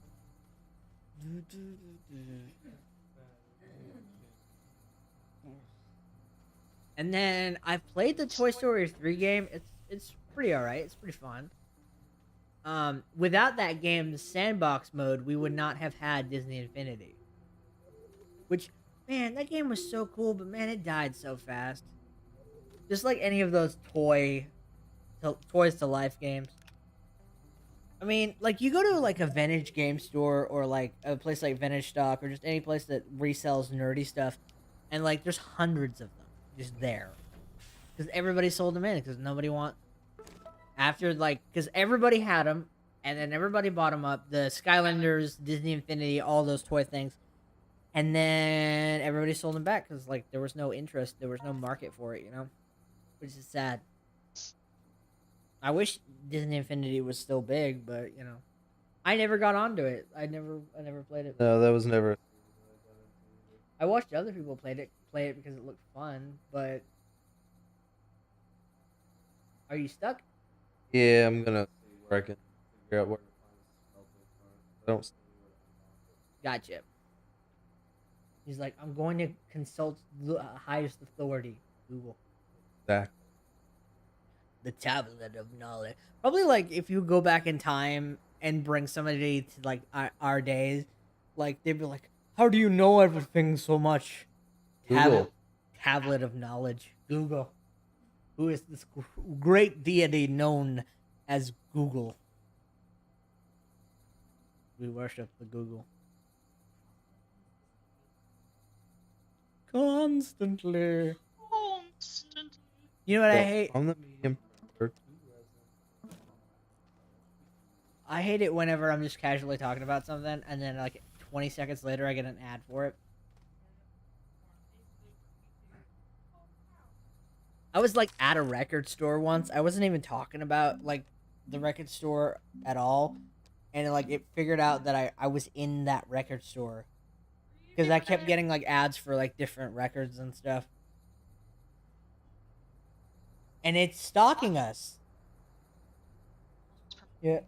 And then I've played the Toy Story 3 game. It's pretty alright. It's pretty fun. Without that game, the sandbox mode, we would not have had Disney Infinity. Which, man, that game was so cool, but man, it died so fast. Just like any of those Toys to Life games. I mean, like, you go to, like, a vintage game store or, like, a place like Vintage Stock or just any place that resells nerdy stuff, and, like, there's hundreds of them just there. Because everybody sold them in, because nobody after, like, because everybody had them, and then everybody bought them up. The Skylanders, Disney Infinity, all those toy things. And then everybody sold them back, because, like, there was no interest. There was no market for it, you know? Which is sad. I wish Disney Infinity was still big, but you know, I never got onto it. I never played it. No, that was never. I watched other people play it because it looked fun. But are you stuck? Yeah, I'm gonna see where I can figure out where to find smelting parts. I don't see where to unlock Gotcha. He's like, I'm going to consult the highest authority, Google. it. Exactly. The tablet of knowledge. Probably like if you go back in time and bring somebody to like our days, like they'd be like, "How do you know everything so much?" Google. Tablet of knowledge. Google. Who is this great deity known as Google? We worship the Google. Constantly. Constantly. You know what I So, hate? on the medium prepper, 2 resin. I hate it whenever I'm just casually talking about something and then like 20 seconds later I get an ad for it. I was like at a record store once. I wasn't even talking about like the record store at all. And like it figured out that I was in that record store. Because I kept getting like ads for like different records and stuff. And it's stalking us. Yeah.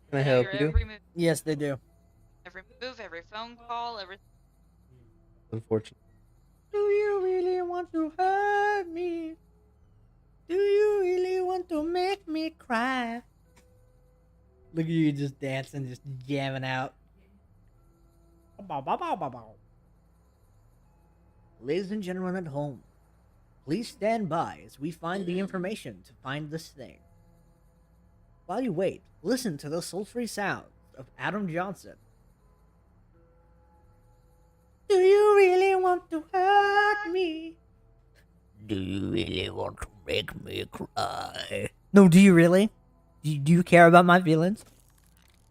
Can I Yeah, help your you? every move, Yes, they do. every phone call, everything. Unfortunately. Do you really want to hurt me? Do you really want to make me cry? Look at you just dancing, just jamming out. Ladies and gentlemen at home, please stand by as we find the information to find this thing. While you wait, listen to the sultry sounds of Adam Johnson. Do you really want to hurt me? Do you really want to make me cry? No, do you really? Do you care about my feelings?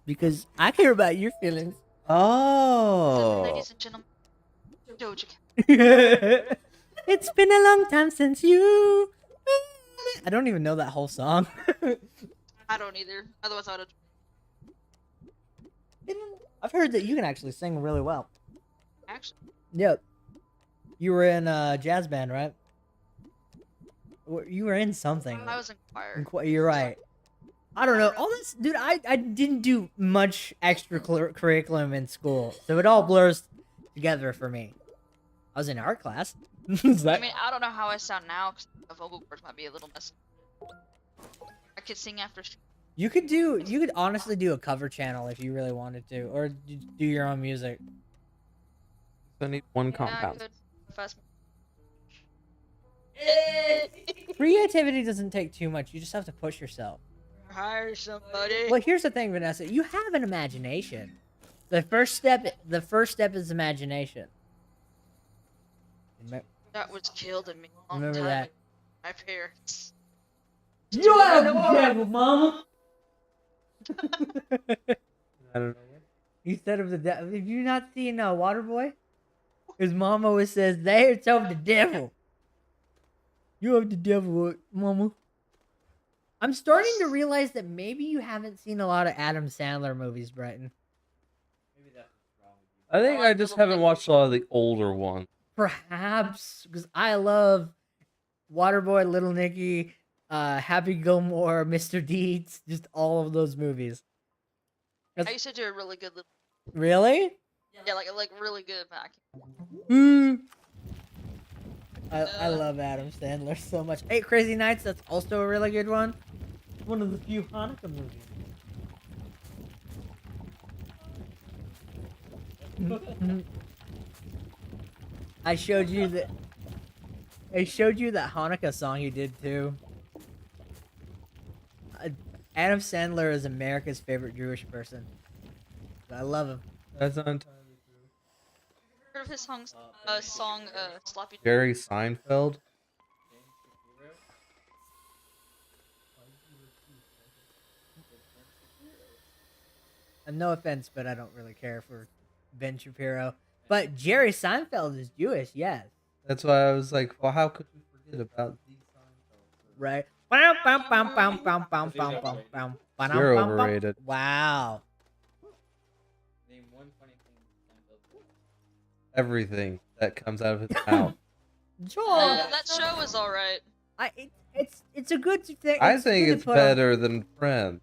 Because I care about your feelings. Oh. Ladies and gentlemen, Doja Cat. It's been a long time since you. I don't even know that whole song. I don't either. Otherwise, I would have I've heard that you can actually sing really well. actually. Yep. You were in a jazz band, right? You were in something. I was in choir. You're right. I don't know. All this, dude. I didn't do much extra curriculum in school, so it all blurs together for me. I was in art class. I mean, I don't know how I sound now because the vocal cords might be a little messy. I could sing after. You could honestly do a cover channel if you really wanted to, or do your own music. So I need one Yeah, I compound. could. Fast. Creativity doesn't take too much. You just have to push yourself. Hire somebody. Well, here's the thing, Vanessa. You have an imagination. The first step is imagination. That was killed in me a long Remember time that. ago. My parents. You are the devil, mama. I don't know. He said of the devil. Have you not seen Waterboy? His mom always says, "They it's of the devil." You have the devil, mama. I'm starting to realize that maybe you haven't seen a lot of Adam Sandler movies, Brighton. Maybe that's what's wrong with you. I think I just haven't watched a lot of the older ones. Perhaps because I love Waterboy, Little Nicky, Happy Gilmore, Mr. Deeds, just all of those movies. I used to do a really good little. Really? Yeah, like really good back. I love Adam Sandler so much. Eight Crazy Nights, that's also a really good one. One of the few Hanukkah movies. I showed you that Hanukkah song you did too. Adam Sandler is America's favorite Jewish person. I love him. That's not entirely true. Heard of his song Sloppy? Jerry Seinfeld. And no offense, but I don't really care for Ben Shapiro. But Jerry Seinfeld is Jewish, yes. That's why I was like, well, how could we forget about the Seinfeld? Right. You're overrated. Wow. Name one funny thing Seinfeld did. Everything that comes out of his mouth. Joel, That show was alright. it's a good thing. I think good to it's put on- better than Friends.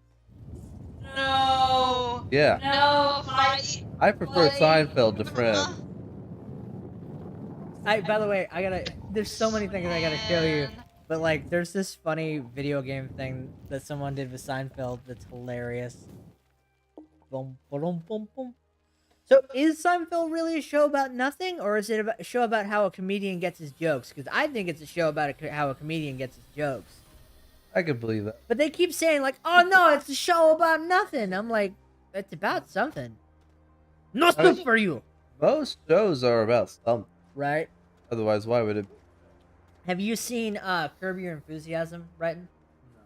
No. Yeah, No. Fight. I prefer Seinfeld to Friends. By the way, there's so many things I gotta show you. Man. But like, there's this funny video game thing that someone did with Seinfeld that's hilarious. Boom, boom, boom, boom. So, is Seinfeld really a show about nothing, or is it a show about how a comedian gets his jokes? Because I think it's a show about how a comedian gets his jokes. I could believe that. But they keep saying like, "Oh no, it's a show about nothing." I'm like, it's about something. Nothing for you, Most shows are about something. right? Otherwise, why would it? Have you seen Curb Your Enthusiasm, Brighton? No.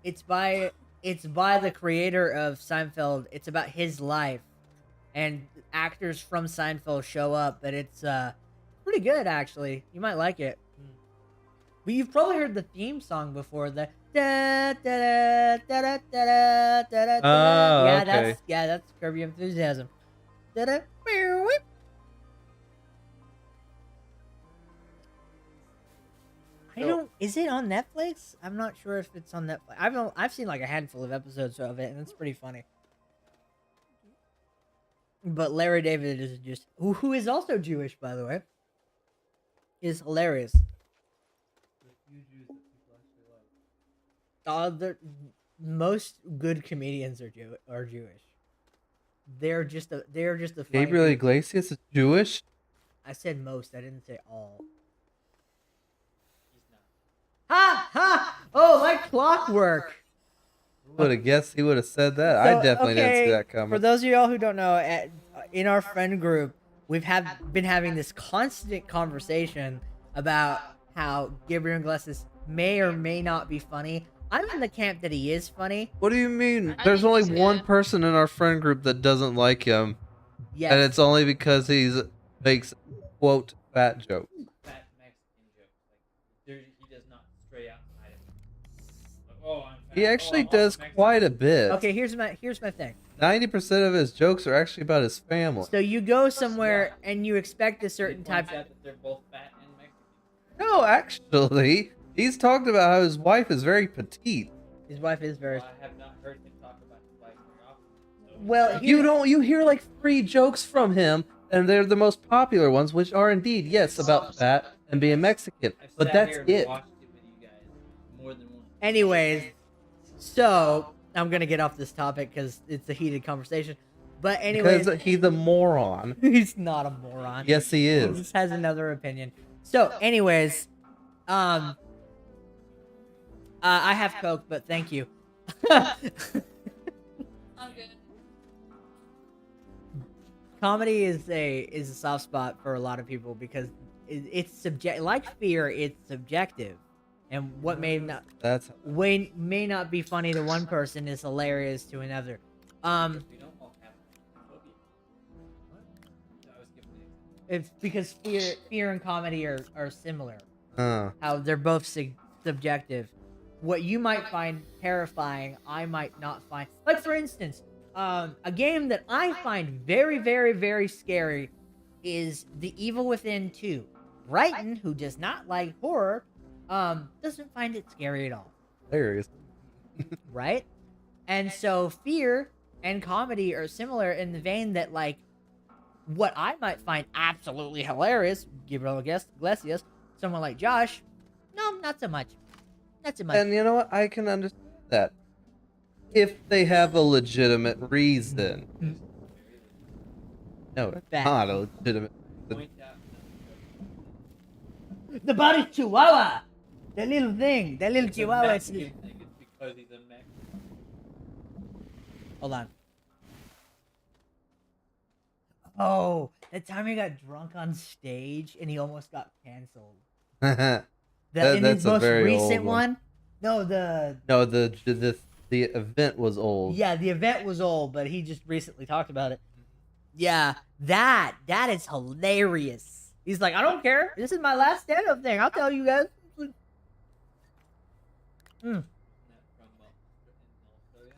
It's by the creator of Seinfeld. It's about his life, and actors from Seinfeld show up. But it's pretty good actually. You might like it. But you've probably heard the theme song before. The da da da da da da da da. Oh, Yeah, okay. that's Curb Your Enthusiasm. Da da. Whip. I don't. Is it on Netflix? I'm not sure if it's on Netflix. I've seen like a handful of episodes of it, and it's pretty funny. But Larry David is just who is also Jewish, by the way, is hilarious. Most good comedians are Jewish. They're just a funny Gabriel people. Iglesias is Jewish. I said most. I didn't say all. He's not. Ha ha! Oh, like clockwork. Who would have guessed he would have said that? I So, definitely didn't see okay, that coming. For those of y'all who don't know, in our friend group, we've been having this constant conversation about how Gabriel Iglesias may or may not be funny. I'm in the camp that he is funny. What do you mean? I There's think only he's one good. person in our friend group that doesn't like him, Yes. and it's only because he makes quote fat jokes. Fat Mexican jokes. Like he does not stray outside of it. Like, oh, I'm fat. He actually I'm also does Mexican. quite a bit. Okay, here's my thing. 90% of his jokes are actually about his family. So you go somewhere and you expect a certain He type. points out that they're both fat and Mexican. No, actually, he's talked about how his wife is very petite. His wife is very. Well, I have not heard him talk about his wife very often. So Well, You don't. You hear like 3 jokes from him, and they're the most popular ones, which are indeed yes about fat and being Mexican. I've But sat that's here and it. watched it with you guys more than once. Anyways, so I'm gonna get off this topic because it's a heated conversation. But anyways, Because he's a moron. he's not a moron. Yes, he He is. just has another opinion. So, anyways, I have Coke, but thank you. I'm good. Comedy is a soft spot for a lot of people because it's subject. Like fear, it's subjective, and what That's may not be funny to one person is hilarious to another. We don't all have phobia. I was giving an example. It's because fear and comedy are similar. uh, How they're both subjective. What you might find terrifying, I might not find. Like for instance, a game that I find very, very, very scary is The Evil Within 2. Brighton, who does not like horror, doesn't find it scary at all, hilarious. right? And so fear and comedy are similar in the vein that, like, what I might find absolutely hilarious, Gabriel Iglesias, someone like Josh, no, not so much. Not so much. And you know what? I can understand that if they have a legitimate reason. No, it's Fact. not a legitimate. Point out The body chihuahua! That little thing, that little it's a chihuahua. Mexican thing. It's because he's a Mexican. Hold on. Oh, that time he got drunk on stage and he almost got canceled. In That's his a most very recent old one? No, the No, the event was old. yeah, the event was old, but he just recently talked about it. Yeah, that is hilarious. He's like, I don't care. This is my last stand-up thing. I'll tell you guys. Not from Australia.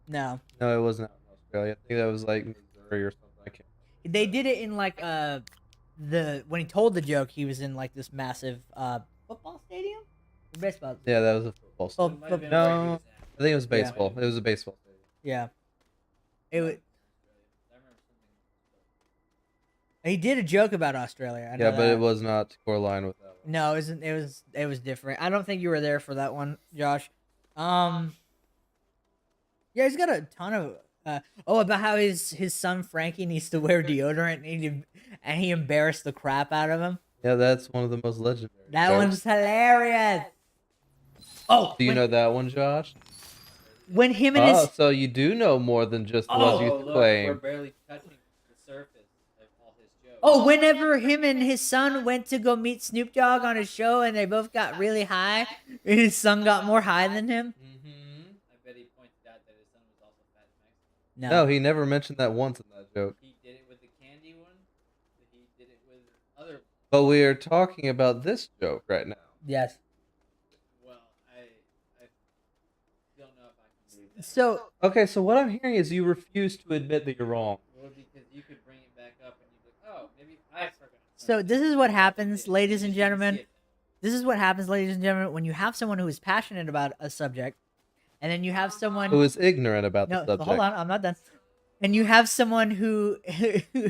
No, No, it wasn't out in Australia. I think that was like Missouri or something. I can't. they did it in like when he told the joke, he was in like this massive football stadium, or baseball. Yeah, that was a football. Oh, Stadium. It might have been no. where he was at. I think it was baseball. It was a baseball stadium. Yeah, it was. I remember something. He did a joke about Australia. I know Yeah, but that. it was not to core line with that one. No, it wasn't. It was different. I don't think you were there for that one, Josh. Yeah, he's got a ton of. About how his son Frankie needs to wear deodorant and he embarrassed the crap out of him. Yeah, that's one of the most legendary. That jokes. one's hilarious. Oh, Do you know that one, Josh? when him and Oh, his so you do know more than just the ones you look, we're claim. barely touching the surface of all his jokes. whenever him and his son went to go meet Snoop Dogg on his show and they both got really high, and his son got more high than him. Mm-hmm. I bet he pointed out that his son was also fat and Mexican. No, No, he never mentioned that once in that joke. He did it with the candy one. He did it with other. But we are talking about this joke right now. yes. Well, I don't know if I can believe that. So Okay, so what I'm hearing is you refuse to admit that you're wrong. Well, because you could bring it back up and you'd be like, oh, maybe I forgot. So this is what happens, ladies and You didn't see gentlemen. it. This is what happens, ladies and gentlemen, when you have someone who is passionate about a subject, and then you have someone Who is ignorant about no, the subject. hold on, I'm not done. And you have someone who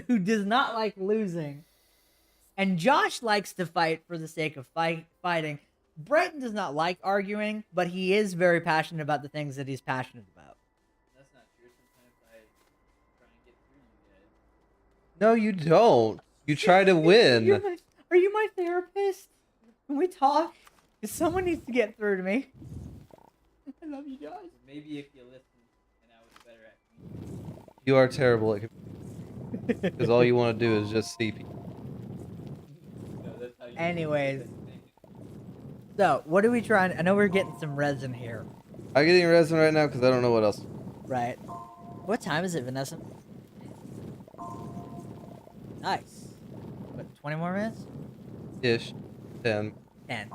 who does not like losing, and Josh likes to fight for the sake of fighting. Brighton does not like arguing, but he is very passionate about the things that he's passionate about. That's not true. Sometimes I try and get through you guys. No, you don't. You try to win. Are you my therapist? Can we talk? 'Cause someone needs to get through to me. I love you, Josh. Maybe if you listen and I was better at You are terrible at because all you want to do is just see people. no, that's how you Anyways. So, what are we trying? I know we're getting some resin here, I'm getting resin right now because I don't know what else. right? What time is it, Vanessa? Nice. What, 20 more minutes? Ish. 10. 10.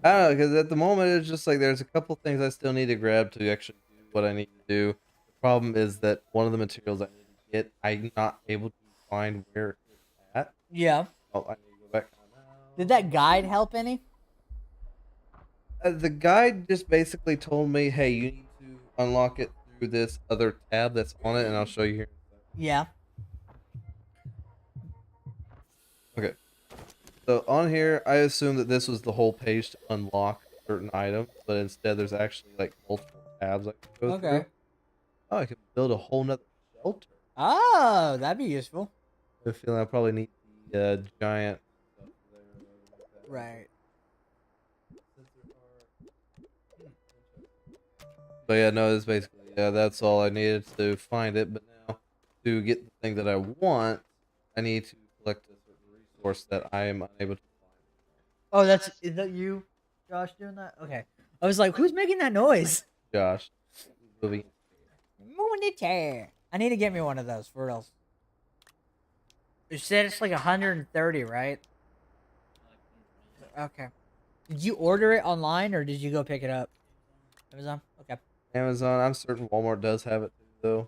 I don't know, because at the moment it's just like there's a couple things I still need to grab to actually do what I need to do. The problem is that one of the materials I need to get, I'm not able to find where it's at. Yeah. Oh, I need to go back. Did that guide help any? The guide just basically told me, "Hey, you need to unlock it through this other tab that's on it," and I'll show you here. Yeah. Okay. So on here, I assume that this was the whole page to unlock certain items, but instead there's actually like multiple tabs I can go Okay. through. Oh, I can build a whole nother shelter. Oh, that'd be useful. I have a feeling I probably need the giant stuff there in order to make that happen. Right. Since there are- But yeah, no, it's basically that's all I needed to find it. But now to get the thing that I want, I need to collect a certain resource that I am unable to find. Oh, is that you, Josh, doing that? Okay. I was like, who's making that noise? Josh, moving. Moving the chair. I need to get me one of those for real. You said it's like 130, right? Okay. Did you order it online or did you go pick it up? Amazon? Okay. Amazon. I'm certain Walmart does have it too, though.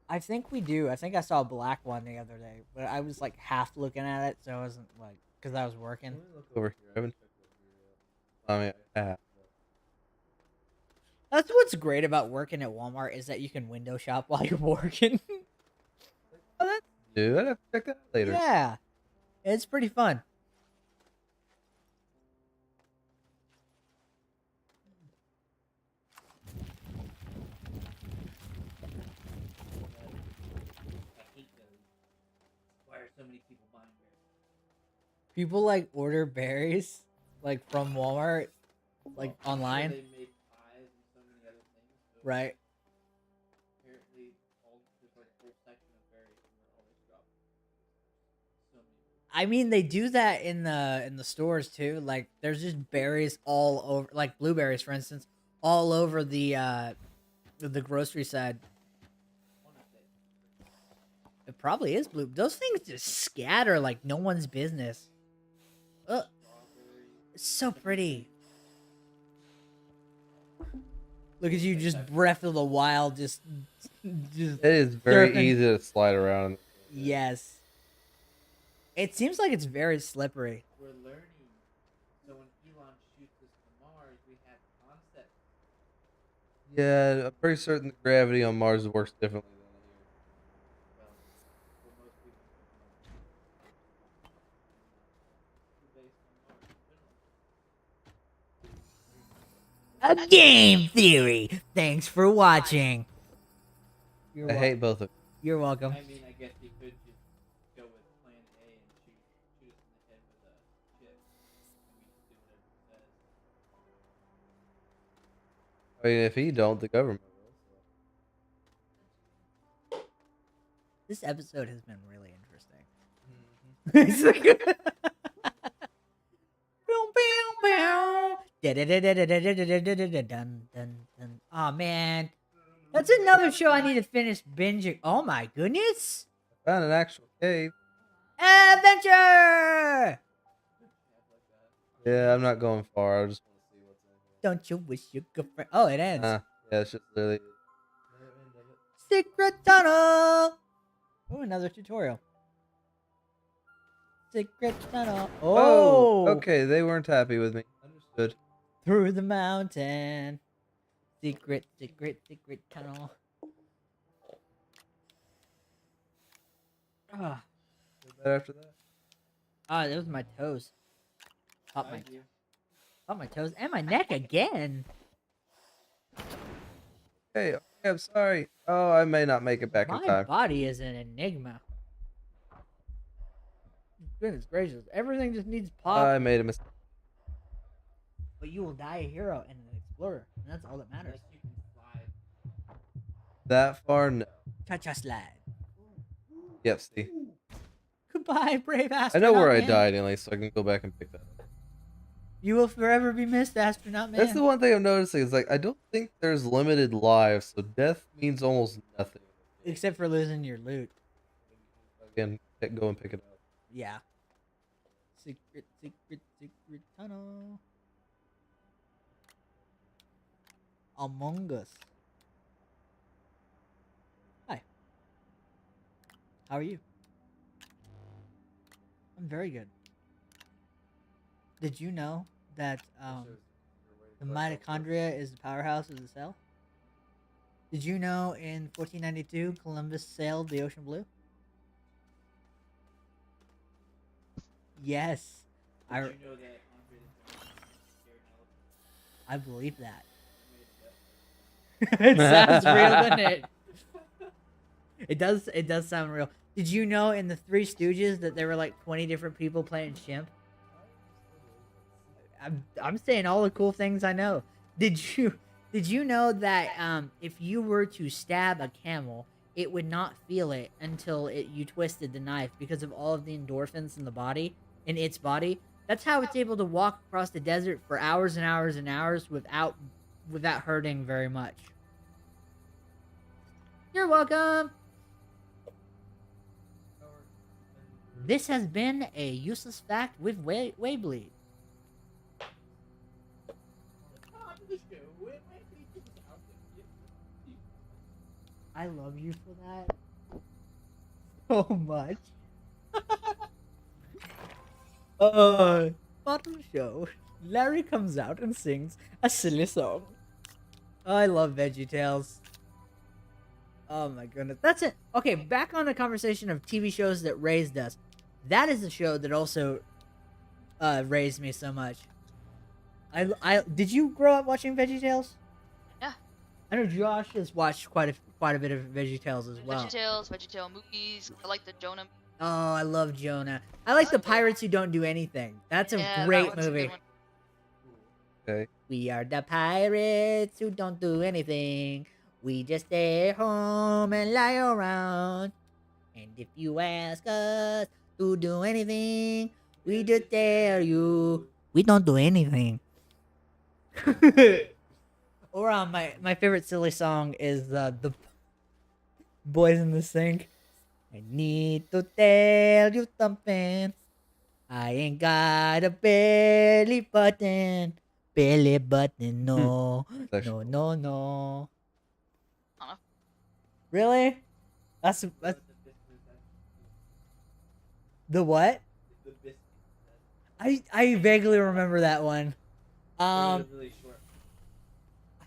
I think we do. I think I saw a black one the other day, but I was like half looking at it, so I wasn't like, because I was working. Let me look over here. I haven't checked over here yet. I mean, I have. That's what's great about working at Walmart is that you can window shop while you're working. Oh, that's, Dude, I'd have to check that out later. yeah, it's pretty fun. I hate those. Why are so many people buying berries? People like order berries like from Walmart, like Well, I'm sure online, they make pies and so many other things. So right? apparently, there's like a whole section of berries, and they're always dropping. So many. I mean, they do that in the stores too. Like, there's just berries all over, like blueberries, for instance, all over the grocery side. I want to say. It probably is blue. Those things just scatter like no one's business. It's so pretty. Look at you, just Breath of the Wild, just. It is very surfing. easy to slide around. Yes. It seems like it's very slippery. We're learning. So when Elon shoots us to Mars, we have concepts. Yeah, I'm pretty certain the gravity on Mars works differently than here. Well, for most people, based on Mars in general. A game theory. Thanks for watching. I hate both of You're welcome. I mean, I guess you could just go with Plan A and shoot us in the head with a chip, and we just do whatever he says. I mean, if he don't, the government will. This episode has been really interesting. Mm-hmm. It's like- Boom, boom, boom. Da-da-da-da-da-da-da-da-da-da-dun, oh man, that's another show I need to finish binging. Oh my goodness, Found an actual cave. adventure! Yeah, I'm not going far. I just want to see what's in here. Don't you wish you could? Oh, it ends. Yeah, it's just literally. Secret tunnel. Oh, another tutorial. Secret tunnel. Oh, Okay. They weren't happy with me. Understood. Through the mountain. Secret tunnel. Ah, Feel better after that? that was my toes. Pop Thank you. my toes and my neck again. Hey, okay, I'm sorry. Oh, I may not make it back in My time. body is an enigma. Goodness gracious, everything just needs pop. I made a mistake. But you will die a hero and an explorer, and that's all that matters. Unless you can slide. That far? No. Cha-cha slide. Yep, see. Goodbye, brave I astronaut know where I man. died anyway, so I can go back and pick that up. You will forever be missed, astronaut man. That's the one thing I'm noticing is like I don't think there's limited lives, so death means almost nothing. Except for losing your loot. Again, go and pick it up. Yeah. Secret tunnel. Among Us. Hi. How are you? I'm very good. Did you know that The mitochondria is the powerhouse of the cell. Did you know in 1492 Columbus sailed the ocean blue? Yes, Did I you know that Andre the Giant scared an elephant? I believe that. I made a bet. It sounds real, doesn't it? It does. It does sound real. Did you know in the Three Stooges that there were like 20 different people playing Shemp? I'm saying all the cool things I know. Did you know that if you were to stab a camel, it would not feel it until you twisted the knife because of all of the endorphins in the body in its body. That's how it's able to walk across the desert for hours and hours and hours without hurting very much. You're welcome. This has been a useless fact with Waybleed. I love you for that so much. Bottom show. Larry comes out and sings a silly song. I love VeggieTales. Oh my goodness. That's it. Okay, back on the conversation of TV shows that raised us. That is a show that also raised me so much. I did you grow up watching VeggieTales? Yeah. I know Josh has watched quite a bit of VeggieTales as well. VeggieTale movies. I like the Jonah. Oh, I love Jonah. I like the Pirates Who Don't Do Anything. That's a Yeah, that great one's a good movie. one. Okay. We are the pirates who don't do anything. We just stay home and lie around. And if you ask us to do anything, we just tell you we don't do anything. Or my favorite silly song is the Boys in the Sink. I need to tell you something. I ain't got a belly button. Belly button, no. No, no, no. Really? That's the what? I vaguely remember that one. Really short.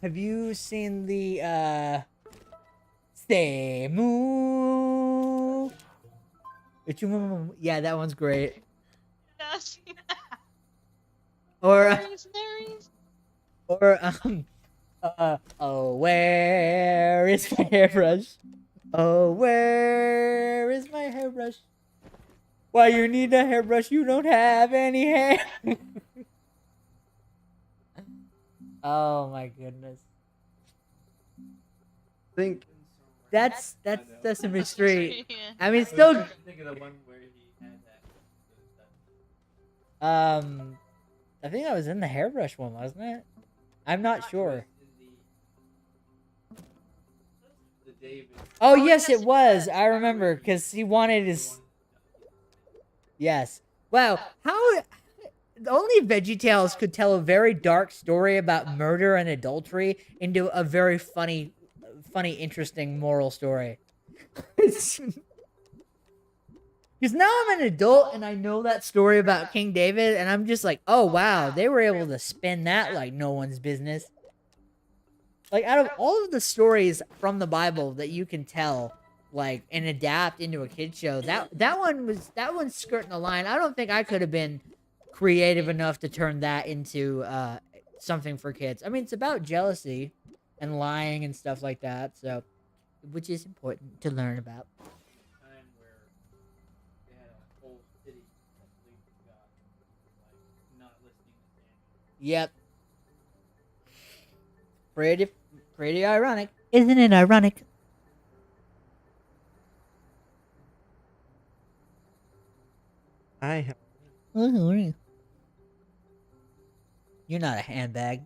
Have you seen the Stay Moo? Yeah, that one's great. Yes. Or Hilarious. or oh, where is my hairbrush? Oh, where is my hairbrush? Why you need a hairbrush? You don't have any hair. Oh my goodness. Think That's I know. Sesame Street. Yeah. I mean, I was still. trying to think of the one where he had that. I think I was in the hairbrush one, wasn't it? I'm not sure. The David. Oh yes, it was. I remember because he wanted his. Yes. Wow. How only VeggieTales could tell a very dark story about murder and adultery into a very funny, interesting moral story. Because now I'm an adult and I know that story about King David, and I'm just like, oh wow, they were able to spin that like no one's business. Like out of all of the stories from the Bible that you can tell, like and adapt into a kid show, that one's skirting the line. I don't think I could have been creative enough to turn that into something for kids. I mean, it's about jealousy and lying and stuff like that, so which is important to learn about. Time where they had a whole city that believed in God, like not listening to Samuel. Yep. Pretty ironic. Isn't it ironic? I have. You're not a handbag.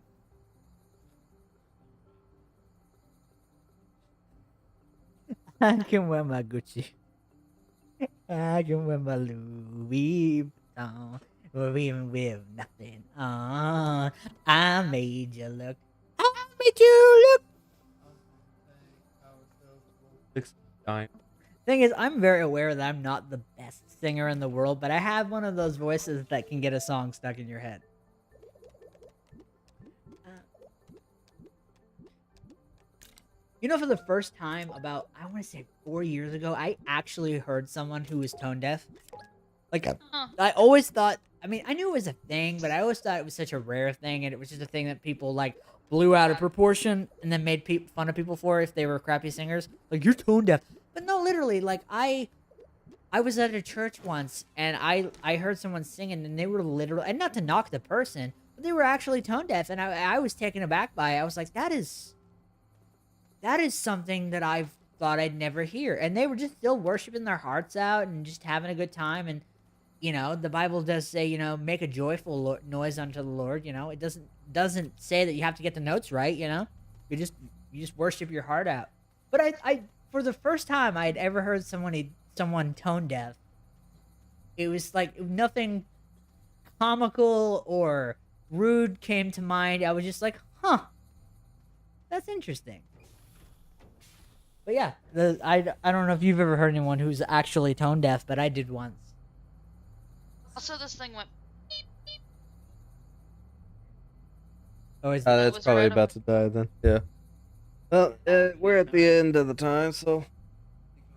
I can wear my Gucci. I can wear my Louis Vuitton. Or even with nothing on. I made you look. I made you look. Time. Thing is, I'm very aware that I'm not the best singer in the world, but I have one of those voices that can get a song stuck in your head. You know, for the first time about, I want to say 4 years ago, I actually heard someone who was tone deaf. Like, Huh. I always thought, I mean, I knew it was a thing, but I always thought it was such a rare thing, and it was just a thing that people, like, blew out of proportion and then made fun of people for if they were crappy singers. Like, you're tone deaf. But no, literally, like, I was at a church once, and I heard someone singing, and they were literally, and not to knock the person, but they were actually tone deaf, and I was taken aback by it. I was like, that is something that I've thought I'd never hear. And they were just still worshiping their hearts out and just having a good time. And, you know, the Bible does say, you know, make a joyful noise unto the Lord. You know, it doesn't say that you have to get the notes right. You know, you just worship your heart out. But I for the first time I had ever heard someone tone deaf, it was like nothing comical or rude came to mind. I was just like, huh, that's interesting. But yeah, I don't know if you've ever heard anyone who's actually tone deaf, but I did once. Also, this thing went. Beep, beep. Oh, is That's was probably random. about to die then. Yeah. Well, we're at the end of the time, so you can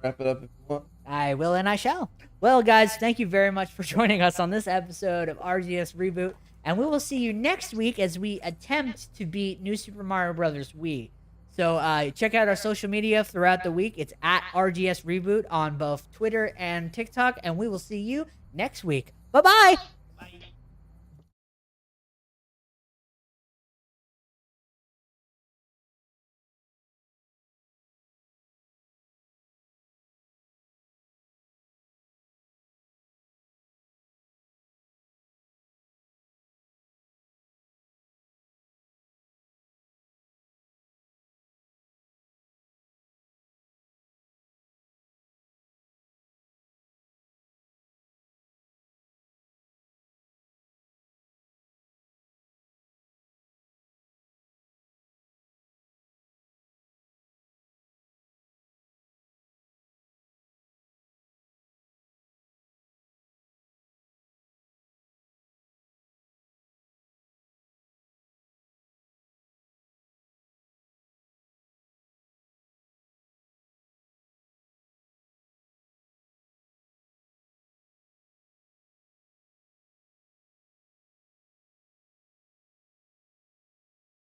wrap it up if you want. I will and I shall. Well, guys, thank you very much for joining us on this episode of RGS Reboot, and we will see you next week as we attempt to beat New Super Mario Bros. Wii. So check out our social media throughout the week. It's at RGS Reboot on both Twitter and TikTok, and we will see you next week. Bye-bye!